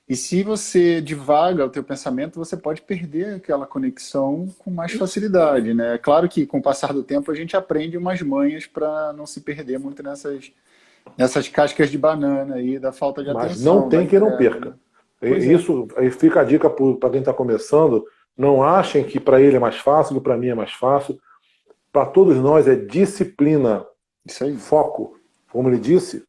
E se você divaga o teu pensamento, você pode perder aquela conexão com mais facilidade, né? É claro que com o passar do tempo a gente aprende umas manhas para não se perder muito nessas cascas de banana aí da falta de atenção. Mas não tem quem não perca. Isso aí fica a dica para quem está começando. Não achem que para ele é mais fácil, que para mim é mais fácil. Para todos nós é disciplina. Isso aí. Foco. Como ele disse,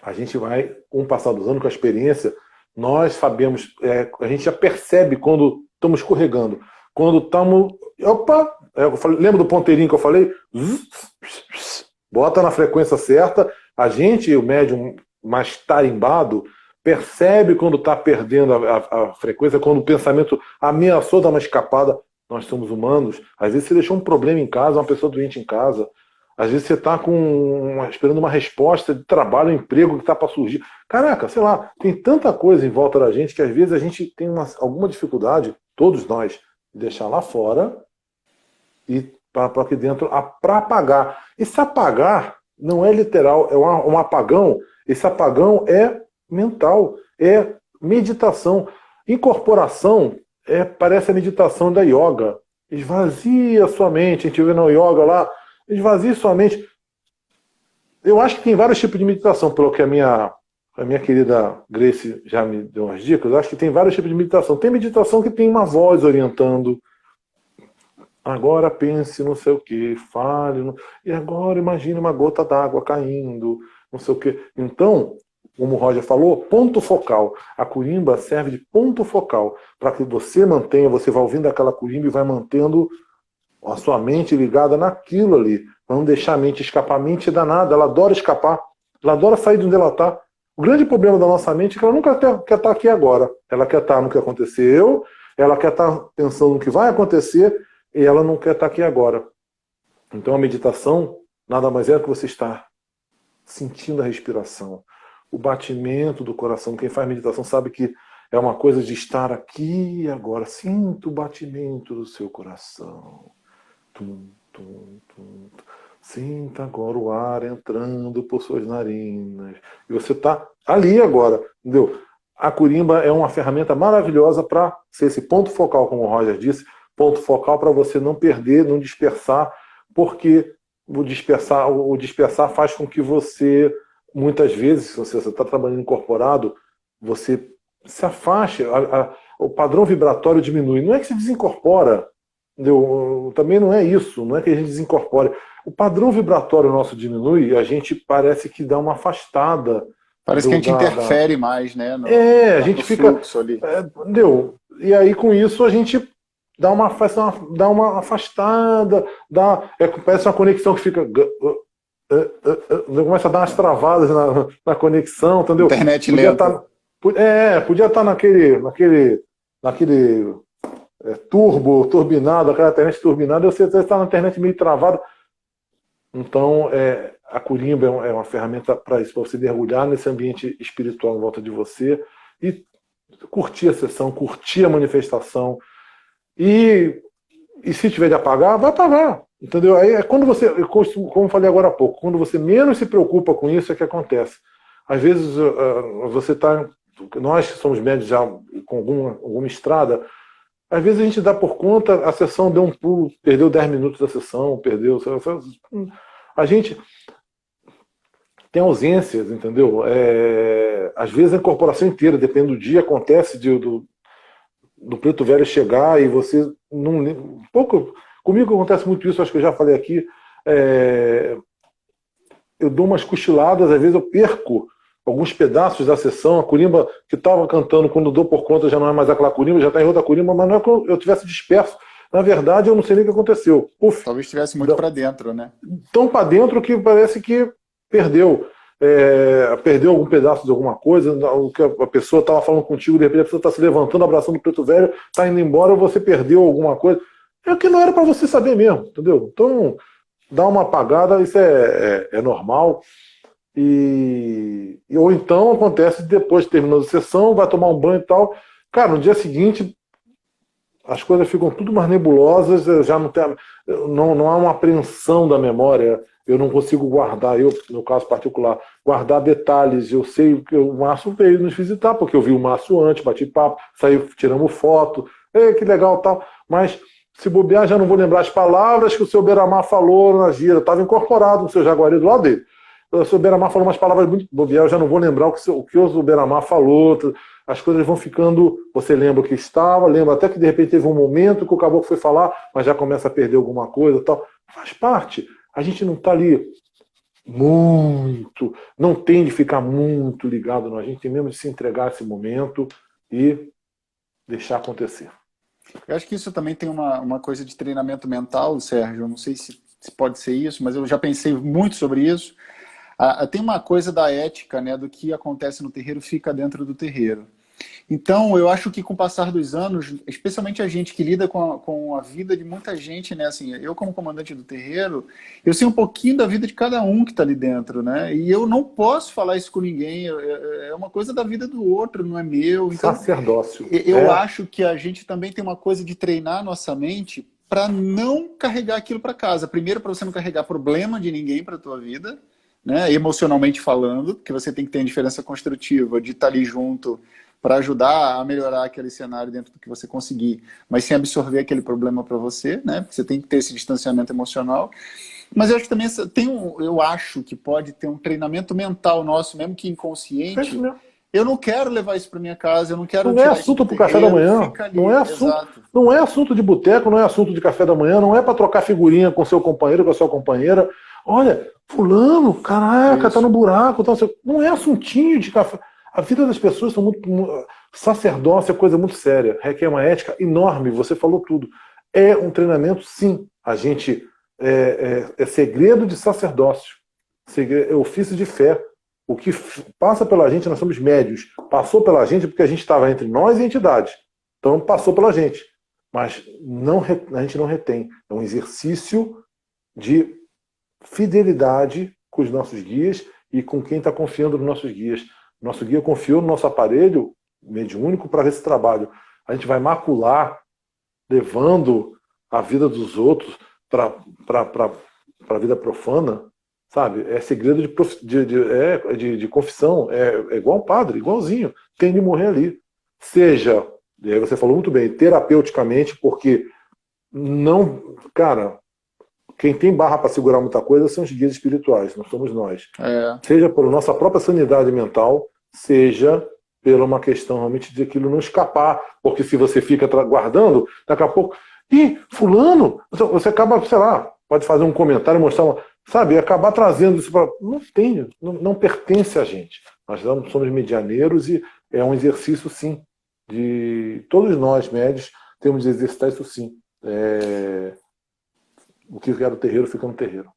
a gente vai, com o passar dos anos, com a experiência, nós sabemos, a gente já percebe quando estamos escorregando. Quando estamos. Opa! Lembra do ponteirinho que eu falei? Bota na frequência certa. A gente, o médium mais tarimbado, percebe quando está perdendo a frequência, quando o pensamento ameaçou dar uma escapada. Nós somos humanos. Às vezes você deixou um problema em casa, uma pessoa doente em casa. Às vezes você está esperando uma resposta de trabalho, um emprego que está para surgir. Caraca, sei lá, tem tanta coisa em volta da gente que às vezes a gente tem alguma dificuldade, todos nós, de deixar lá fora e para aqui dentro, para apagar. Esse apagar não é literal, é um apagão. Esse apagão é mental, é meditação. Incorporação parece a meditação da yoga. Esvazia a sua mente. A gente vê no yoga lá, esvazie sua mente. Eu acho que tem vários tipos de meditação, pelo que a minha querida Grace já me deu umas dicas. Eu acho que tem vários tipos de meditação. Tem meditação que tem uma voz orientando. Agora pense não sei o que, fale. E agora imagine uma gota d'água caindo, não sei o que. Então, como o Roger falou, ponto focal. A curimba serve de ponto focal para que você mantenha, você vai ouvindo aquela curimba e vai mantendo a sua mente ligada naquilo ali, para não deixar a mente escapar. A mente é danada, ela adora escapar, ela adora sair de onde ela está. O grande problema da nossa mente é que ela nunca quer estar aqui agora. Ela quer estar no que aconteceu, ela quer estar pensando no que vai acontecer, e ela não quer estar aqui agora. Então a meditação nada mais é que você estar sentindo a respiração, o batimento do coração. Quem faz meditação sabe que é uma coisa de estar aqui e agora. Sinta o batimento do seu coração. Tum, tum, tum. Sinta agora o ar entrando por suas narinas. E você está ali agora, entendeu? A Kurimba é uma ferramenta maravilhosa para ser esse ponto focal, como o Roger disse, ponto focal para você não perder, não dispersar, porque o dispersar faz com que você, muitas vezes, se você está trabalhando incorporado, você se afaste, o padrão vibratório diminui. Não é que se desincorpora, entendeu? Também não é isso, não é que a gente desincorpore. O padrão vibratório nosso diminui e a gente parece que dá uma afastada. Parece que a gente interfere mais, né? A gente fica. Entendeu? E aí com isso a gente dá uma afastada, parece uma conexão que fica. Começa a dar umas travadas na conexão, entendeu? Internet lenta. Podia estar naquele turbinado, aquela internet turbinada, você está na internet meio travada. Então, a Kurimba é uma ferramenta para isso, para você mergulhar nesse ambiente espiritual em volta de você e curtir a sessão, curtir a manifestação. E se tiver de apagar, vai apagar. Entendeu? Aí é quando você, como eu falei agora há pouco, quando você menos se preocupa com isso, é que acontece. Às vezes você está. Nós que somos médios já com alguma estrada, às vezes a gente dá por conta, a sessão deu um pulo, perdeu 10 minutos da sessão, perdeu. A gente tem ausências, entendeu? Às vezes a incorporação inteira, depende do dia, acontece do preto velho chegar e você não lembra. Comigo acontece muito isso, acho que eu já falei aqui. Eu dou umas cochiladas, às vezes eu perco alguns pedaços da sessão. A Kurimba que estava cantando, quando eu dou por conta, já não é mais aquela Kurimba, já está em outra Kurimba, mas não é que eu tivesse disperso. Na verdade, eu não sei nem o que aconteceu. Talvez estivesse muito para dentro, né? Tão para dentro que parece que perdeu. Perdeu algum pedaço de alguma coisa, o que a pessoa estava falando contigo, de repente a pessoa está se levantando, abraçando o preto velho, está indo embora, você perdeu alguma coisa. É o que não era para você saber mesmo, entendeu? Então, dá uma apagada, isso é normal. Ou então acontece depois, terminou a sessão, vai tomar um banho e tal. Cara, no dia seguinte, as coisas ficam tudo mais nebulosas, já não há uma apreensão da memória. Eu não consigo guardar, no caso particular, guardar detalhes. Eu sei que o Márcio veio nos visitar, porque eu vi o Márcio antes, bati papo, tiramos foto, que legal tal. Mas se bobear, já não vou lembrar as palavras que o seu Beiramar falou na gira. Estava incorporado no seu Jaguari do lado dele. O seu Beiramar falou umas palavras muito bobear, eu já não vou lembrar o que o seu Beiramar falou. As coisas vão ficando. Você lembra o que estava, lembra até que de repente teve um momento que o caboclo foi falar, mas já começa a perder alguma coisa tal. Faz parte. A gente não está ali muito, não tem de ficar muito ligado, não. A gente tem mesmo de se entregar a esse momento e deixar acontecer. Eu acho que isso também tem uma coisa de treinamento mental, Sérgio. Eu não sei se pode ser isso, mas eu já pensei muito sobre isso. Tem uma coisa da ética, né, do que acontece no terreiro fica dentro do terreiro. Então, eu acho que com o passar dos anos, especialmente a gente que lida com a vida de muita gente, né? Assim, eu como comandante do terreiro, eu sei um pouquinho da vida de cada um que está ali dentro, né? E eu não posso falar isso com ninguém, é uma coisa da vida do outro, não é meu. Então, sacerdócio. Eu acho que a gente também tem uma coisa de treinar a nossa mente para não carregar aquilo para casa. Primeiro, para você não carregar problema de ninguém para a tua vida, né? Emocionalmente falando, porque você tem que ter uma diferença construtiva de estar ali junto para ajudar a melhorar aquele cenário dentro do que você conseguir, mas sem absorver aquele problema para você, né? Porque você tem que ter esse distanciamento emocional. Mas eu acho que também eu acho que pode ter um treinamento mental nosso, mesmo que inconsciente. Eu não quero levar isso para minha casa, eu não quero. Não é assunto para o café da manhã. Não é assunto de boteco, não é assunto de café da manhã, não é para trocar figurinha com seu companheiro, com a sua companheira. Olha, fulano, caraca, tá no buraco. Tá... Não é assuntinho de café. A vida das pessoas são muito. Sacerdócio é coisa muito séria, requer uma ética enorme, você falou tudo. É um treinamento, sim. A gente é segredo de sacerdócio, é ofício de fé. O que passa pela gente, nós somos médios. Passou pela gente porque a gente estava entre nós e a entidade. Então passou pela gente. Mas não, a gente não retém. É um exercício de fidelidade com os nossos guias e com quem está confiando nos nossos guias. Nosso guia confiou no nosso aparelho mediúnico para esse trabalho. A gente vai macular, levando a vida dos outros para a vida profana, sabe? É segredo de confissão. É igual um padre, igualzinho. Tem de morrer ali. Seja, e aí você falou muito bem, terapeuticamente, porque não, cara, quem tem barra para segurar muita coisa são os guias espirituais, não somos nós. Seja por nossa própria sanidade mental, seja pela uma questão realmente de aquilo não escapar, porque se você fica guardando, daqui a pouco, fulano, você acaba, sei lá, pode fazer um comentário, mostrar sabe, acabar trazendo isso para. Não tem, não pertence a gente. Nós somos medianeiros e é um exercício, sim, de todos nós, médios, temos de exercitar isso, sim. O que era o terreiro fica no terreiro.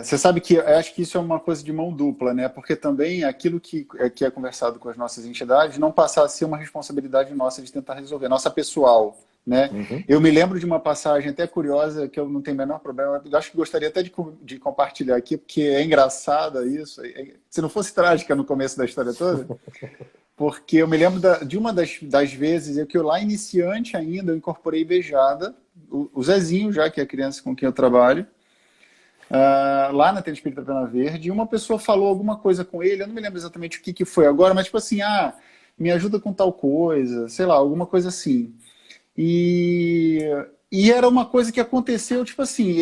Você sabe que eu acho que isso é uma coisa de mão dupla, né? Porque também aquilo que é conversado com as nossas entidades não passar a ser uma responsabilidade nossa de tentar resolver, nossa pessoal, né? Uhum. Eu me lembro de uma passagem até curiosa que eu não tenho o menor problema, eu acho que gostaria até de compartilhar aqui, porque é engraçada isso. Se não fosse trágica no começo da história toda, porque eu me lembro de uma das vezes que eu lá iniciante ainda, eu incorporei Beijada, o Zezinho já, que é a criança com quem eu trabalho, lá na Tenda Espírita Pena Verde, e uma pessoa falou alguma coisa com ele, eu não me lembro exatamente o que foi agora, mas tipo assim, me ajuda com tal coisa, sei lá, alguma coisa assim. E era uma coisa que aconteceu, tipo assim,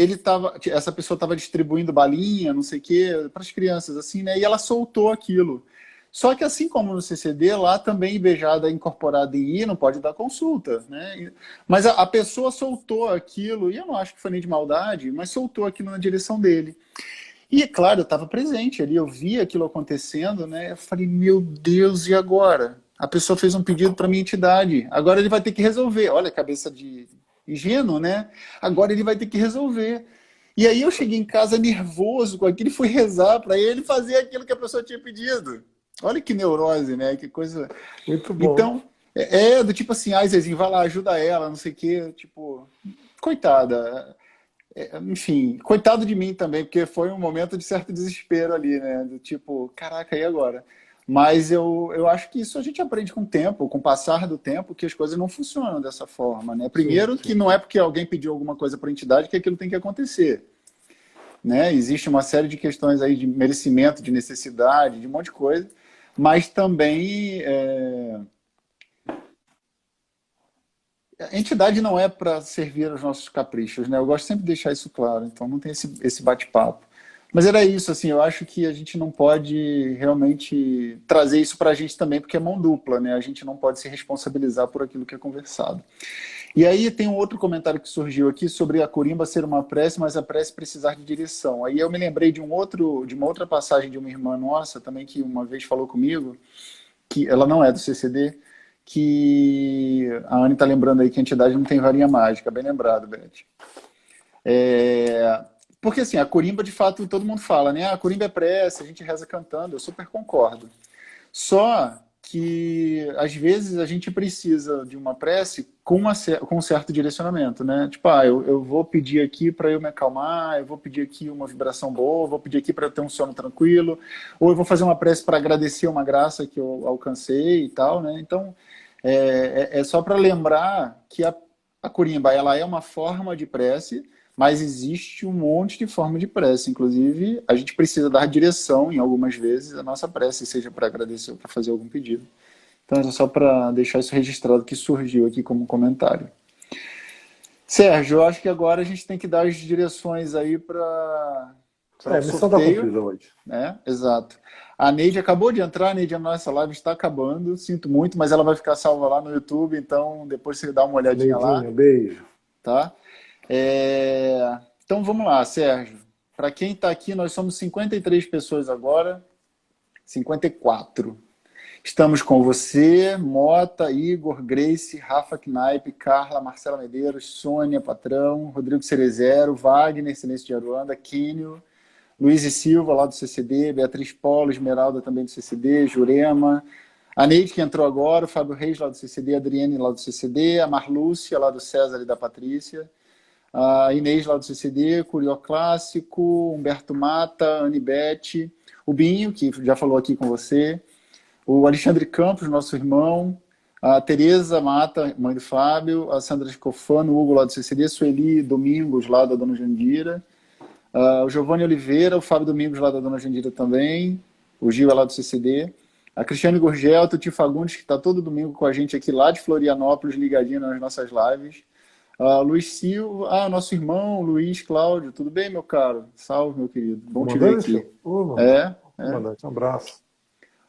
essa pessoa estava distribuindo balinha, não sei o quê, para as crianças, assim, né? E ela soltou aquilo. Só que assim como no CCD, lá também Beijada incorporada em I não pode dar consulta, né? Mas a pessoa soltou aquilo, e eu não acho que foi nem de maldade, mas soltou aquilo na direção dele. E, é claro, eu estava presente ali, eu vi aquilo acontecendo, né? Eu falei, meu Deus, e agora? A pessoa fez um pedido para minha entidade, agora ele vai ter que resolver. Olha a cabeça de ingênuo, né? Agora ele vai ter que resolver. E aí eu cheguei em casa nervoso com aquilo e fui rezar para ele fazer aquilo que a pessoa tinha pedido. Olha que neurose, né? Que coisa. Muito bom. Então, do tipo assim, Zezinho, vai lá, ajuda ela, não sei o quê. Tipo, coitada. Enfim, coitado de mim também, porque foi um momento de certo desespero ali, né? Do tipo, caraca, e agora? Mas eu acho que isso a gente aprende com o tempo, com o passar do tempo, que as coisas não funcionam dessa forma, né? Primeiro, Sim. que não é porque alguém pediu alguma coisa para a entidade que aquilo tem que acontecer, né? Existe uma série de questões aí de merecimento, de necessidade, de um monte de coisa, mas também a entidade não é para servir aos nossos caprichos, né? Eu gosto sempre de deixar isso claro, então não tem esse bate-papo. Mas era isso, assim, eu acho que a gente não pode realmente trazer isso para a gente também, porque é mão dupla, né? A gente não pode se responsabilizar por aquilo que é conversado. E aí tem um outro comentário que surgiu aqui sobre a corimba ser uma prece, mas a prece precisar de direção. Aí eu me lembrei de uma outra passagem de uma irmã nossa, também que uma vez falou comigo, que ela não é do CCD, que a Anne está lembrando aí que a entidade não tem varinha mágica, bem lembrado, Beth. Porque assim, a corimba, de fato, todo mundo fala, né? A corimba é prece, a gente reza cantando, eu super concordo. Só que, às vezes, a gente precisa de uma prece com um certo direcionamento, né? Tipo, eu vou pedir aqui para eu me acalmar, eu vou pedir aqui uma vibração boa, eu vou pedir aqui para eu ter um sono tranquilo, ou eu vou fazer uma prece para agradecer uma graça que eu alcancei e tal, né? Então, é só para lembrar que a corimba, ela é uma forma de prece, mas existe um monte de forma de prece. Inclusive, a gente precisa dar direção, em algumas vezes, à nossa prece, seja para agradecer ou para fazer algum pedido. Então, é só para deixar isso registrado que surgiu aqui como comentário. Sérgio, eu acho que agora a gente tem que dar as direções aí para o A missão está sorteio. cumprida hoje. Exato. A Neide acabou de entrar, a Neide, a nossa live está acabando, sinto muito, mas ela vai ficar salva lá no YouTube, então depois você dá uma olhadinha lá. Beijo. Tá? Então vamos lá, Sérgio. Para quem está aqui, nós somos 53 pessoas agora, 54. Estamos com você, Mota, Igor, Grace, Rafa Knaip, Carla, Marcela Medeiros, Sônia, Patrão, Rodrigo Cerezero, Wagner, Silêncio de Aruanda, Quínio, Luiz e Silva, lá do CCD, Beatriz Polo, Esmeralda, também do CCD, Jurema, a Neide, que entrou agora, o Fábio Reis, lá do CCD, a Adriane, lá do CCD, a Marlúcia, lá do César e da Patrícia, a Inês, lá do CCD, Curió Clássico, Humberto Mata, Anibete, o Binho, que já falou aqui com você, o Alexandre Campos, nosso irmão, a Tereza Mata, mãe do Fábio, a Sandra Scofano, o Hugo lá do CCD, Sueli Domingos, lá da Dona Jandira, o Giovanni Oliveira, o Fábio Domingos, lá da Dona Jandira também, o Gil é lá do CCD, a Cristiane Gurgel, o Tuti Fagundes, que está todo domingo com a gente aqui lá de Florianópolis, ligadinho nas nossas lives, Luiz Silva, nosso irmão, Luiz Cláudio, tudo bem, meu caro? Salve, meu querido, bom te ver aqui. Um abraço.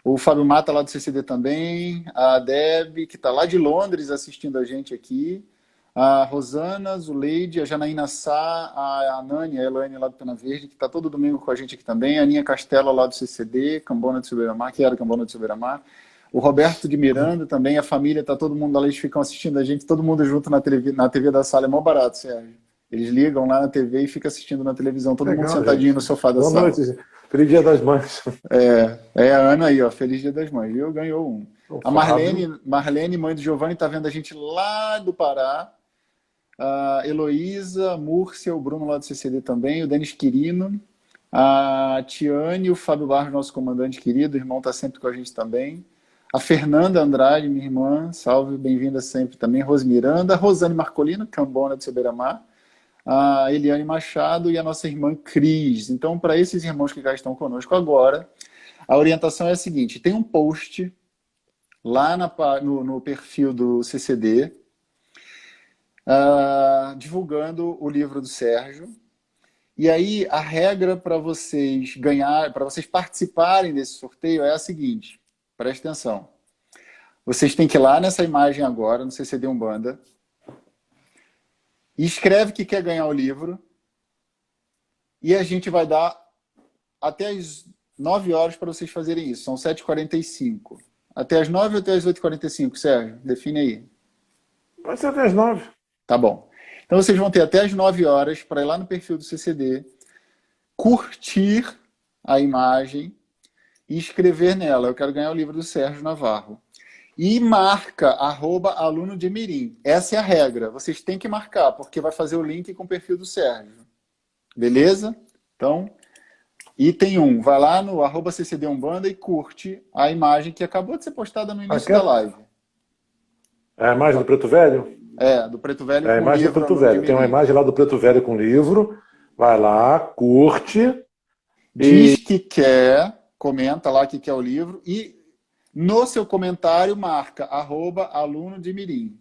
O Fábio Mata, lá do CCD também. A Deb, que está lá de Londres assistindo a gente aqui. A Rosana, Zuleide, a Janaína Sá, a Nani, a Elaine, lá do Pena Verde, que está todo domingo com a gente aqui também. A Aninha Castelo, lá do CCD, Cambona de Soberamar, que era Cambona de Soberamar. O Roberto de Miranda também, a família, está todo mundo lá, eles ficam assistindo a gente, todo mundo junto na TV da sala. É mó barato, Sérgio. Eles ligam lá na TV e ficam assistindo na televisão, todo mundo sentadinho no sofá da sala. Boa noite. Feliz Dia das Mães. A Ana aí, ó, Feliz Dia das Mães, viu? Ganhou um. A Marlene, mãe do Giovanni, tá vendo a gente lá do Pará. A Heloísa, Múrcia, o Bruno lá do CCD também, o Denis Quirino, a Tiane, o Fábio Barros, nosso comandante querido, o irmão tá sempre com a gente também. A Fernanda Andrade, minha irmã, salve, bem-vinda sempre também. Rose Miranda, a Rosane Marcolino, Cambona de Soberamar, a Eliane Machado e a nossa irmã Cris. Então, para esses irmãos que já estão conosco agora, a orientação é a seguinte: tem um post lá no perfil do CCD divulgando o livro do Sérgio. E aí, a regra para vocês para vocês participarem desse sorteio é a seguinte, presta atenção. Vocês têm que ir lá nessa imagem agora, no CCD Umbanda, e escreve que quer ganhar o livro, e a gente vai dar até as 9 horas para vocês fazerem isso. São 7h45. Até as 9 ou até as 8h45, Sérgio? Define aí. Pode ser até as 9. Tá bom. Então vocês vão ter até as 9 horas para ir lá no perfil do CCD, curtir a imagem e escrever nela: eu quero ganhar o livro do Sérgio Navarro. E marca @aluno de Mirim. Essa é a regra. Vocês têm que marcar, porque vai fazer o link com o perfil do Sérgio. Beleza? Então, item 1. Vai lá no @CCD Umbanda e curte a imagem que acabou de ser postada no início da live. É a imagem do Preto Velho? Do Preto Velho com a imagem do Preto Velho. Tem uma imagem lá do Preto Velho com livro. Vai lá, curte. Diz que quer, comenta lá que quer o livro e no seu comentário marca @aluno de Mirim.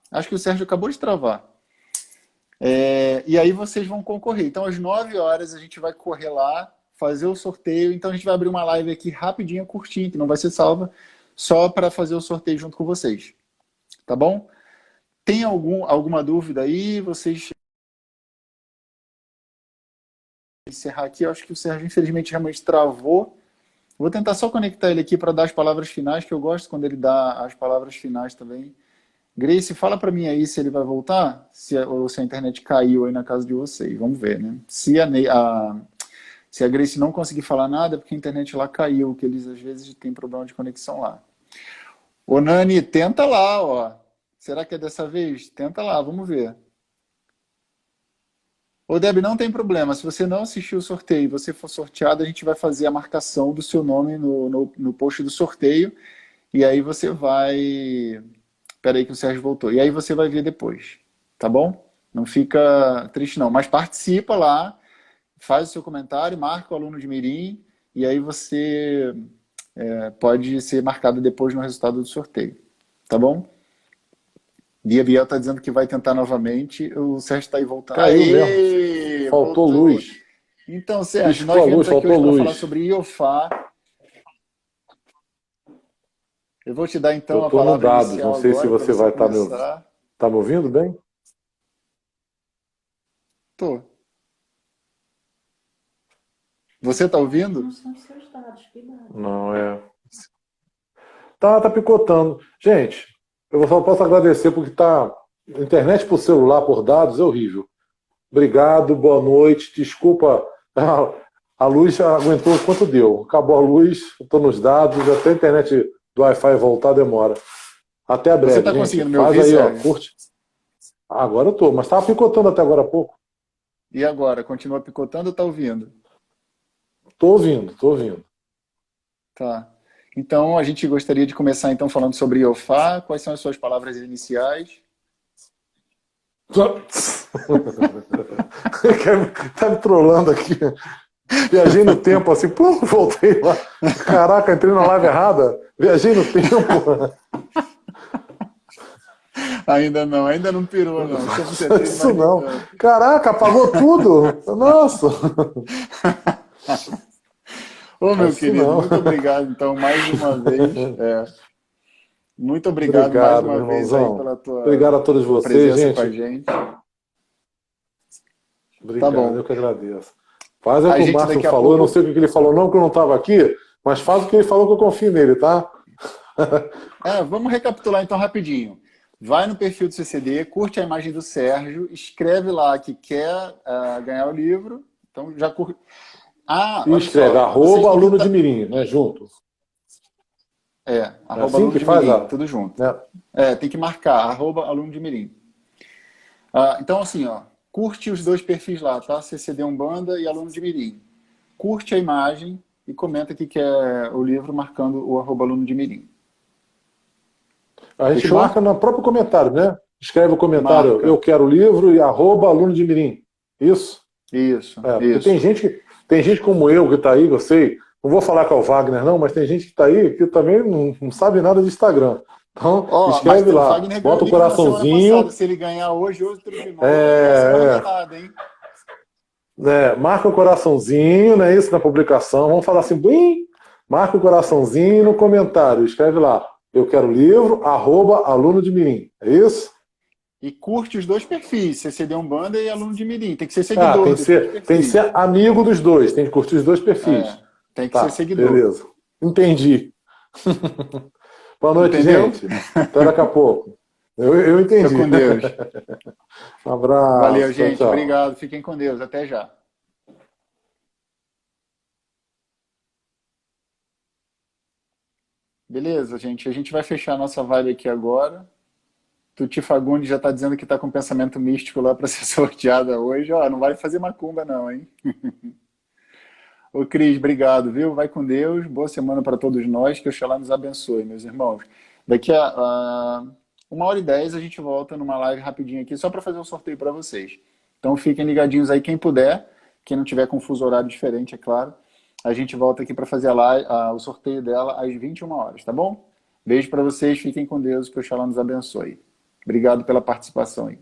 Acho que o Sérgio acabou de travar. E aí vocês vão concorrer. Então, às 9 horas, a gente vai correr lá, fazer o sorteio. Então, a gente vai abrir uma live aqui rapidinha, curtinha, que não vai ser salva, só para fazer o sorteio junto com vocês. Tá bom? Tem alguma dúvida aí? Vocês... encerrar aqui. Eu acho que o Sérgio, infelizmente, realmente travou. Vou tentar só conectar ele aqui para dar as palavras finais, que eu gosto quando ele dá as palavras finais também. Grace, fala para mim aí se ele vai voltar, ou se a internet caiu aí na casa de vocês. Vamos ver, né? Se a Grace não conseguir falar nada, é porque a internet lá caiu, que eles às vezes têm problema de conexão lá. Ô, Nani, tenta lá, ó. Será que é dessa vez? Tenta lá, vamos ver. Ô, Deb, não tem problema. Se você não assistiu o sorteio e você for sorteado, a gente vai fazer a marcação do seu nome no post do sorteio. E aí você vai... Espera aí que o Sérgio voltou. E aí você vai ver depois. Tá bom? Não fica triste, não. Mas participa lá, faz o seu comentário, marca o aluno de Mirim. E aí você pode ser marcado depois no resultado do sorteio. Tá bom? Bia Biel está dizendo que vai tentar novamente. O Sérgio está aí voltando. Caiu mesmo. Faltou luz. Então, Sérgio, nós viemos aqui hoje para falar sobre Iofá. Eu vou te dar então a palavra dados. inicial. Não sei se você vai estar me ouvindo bem? Tô. Você está ouvindo? Não são os seus dados, cuidado. Não, é. Tá picotando. Gente, eu só posso agradecer porque tá. Internet por celular, por dados, é horrível. Obrigado, boa noite. Desculpa, a luz já aguentou quanto deu. Acabou a luz, estou nos dados, até a internet do Wi-Fi voltar demora. Até a breve, Você está gente. conseguindo me Faz ouvir, aí, ó, Sérgio? curte. Agora eu tô, mas estava picotando até agora há pouco. E agora? Continua picotando ou está ouvindo? Tô ouvindo, tô ouvindo. Tá. Então, a gente gostaria de começar então falando sobre Iofá. Quais são as suas palavras iniciais? Tá me trolando aqui. Viajei no tempo assim, pum, voltei lá. Caraca, entrei na live errada. Viajei no tempo. Ainda não pirou, não. Estamos tentando Isso não. imaginando. Caraca, apagou tudo. Nossa. Ô, meu Isso querido, não. muito obrigado, então, mais uma vez. Muito obrigado mais Obrigado, uma meu vez aí irmãozão. pela tua, Obrigado a todos tua vocês, presença com a gente. gente. Tá Obrigado, eu bom. que agradeço. Faz o A que o gente Márcio daqui a falou. Eu não pouco. sei o que ele falou, não, porque eu não estava aqui, mas faz o que ele falou que eu confio nele, tá? Vamos recapitular então rapidinho. Vai no perfil do CCD, curte a imagem do Sérgio, escreve lá que quer ganhar o livro. Então já curte. Ah, E olha escreve só. Vocês têm que @aluno de mirim, né? Junto. É, É arroba assim aluno que de faz mirim, tudo junto. né? Tem que marcar, arroba aluno de mirim. Então, assim, ó, curte os dois perfis lá, tá? CCD Umbanda e aluno de mirim. Curte a imagem e comenta que quer o livro marcando o arroba aluno de mirim. A gente Fechou? marca no próprio comentário, né? Escreve o comentário, Marca. eu quero o livro e @aluno de mirim. Isso? Isso, Porque isso. tem gente como eu que está aí, eu sei, não vou falar que é o Wagner, não, mas tem gente que está aí que também não sabe nada de Instagram. Então, Ó, mas escreve o lá, Wagner ganhou o bota o livro na semana coraçãozinho, passada. Se ele ganhar hoje, outro de novo, ele vai ser é, marmelada, hein? marca o coraçãozinho, né, isso na publicação, vamos falar assim, bem, marca o coraçãozinho no comentário, escreve lá, eu quero o livro, @aluno de mirim, é isso? E curte os dois perfis, CCD Umbanda e aluno de mirim. Tem que ser seguidor dos dois Tem que perfis. ser amigo dos dois, tem que curtir os dois perfis. Tem que ser Tá, seguidor. beleza. Entendi. Boa noite, Entendeu? gente. Até daqui a pouco. Eu entendi. Fica com Deus. Um abraço. Valeu, Tchau, gente. tchau. Obrigado. Fiquem com Deus. Até já. Beleza, gente. A gente vai fechar a nossa vibe aqui agora. Tuti Fagundes já está dizendo que está com um pensamento místico lá para ser sorteada hoje. Ó, não vai fazer macumba não, hein? Ô, Cris, obrigado, viu? Vai com Deus. Boa semana para todos nós. Que Oxalá nos abençoe, meus irmãos. Daqui a 1h10 a gente volta numa live rapidinho aqui, só para fazer um sorteio para vocês. Então fiquem ligadinhos aí, quem puder. Quem não tiver com fuso horário diferente, é claro. A gente volta aqui para fazer o sorteio dela às 21 horas, tá bom? Beijo para vocês, fiquem com Deus, que Oxalá nos abençoe. Obrigado pela participação aí.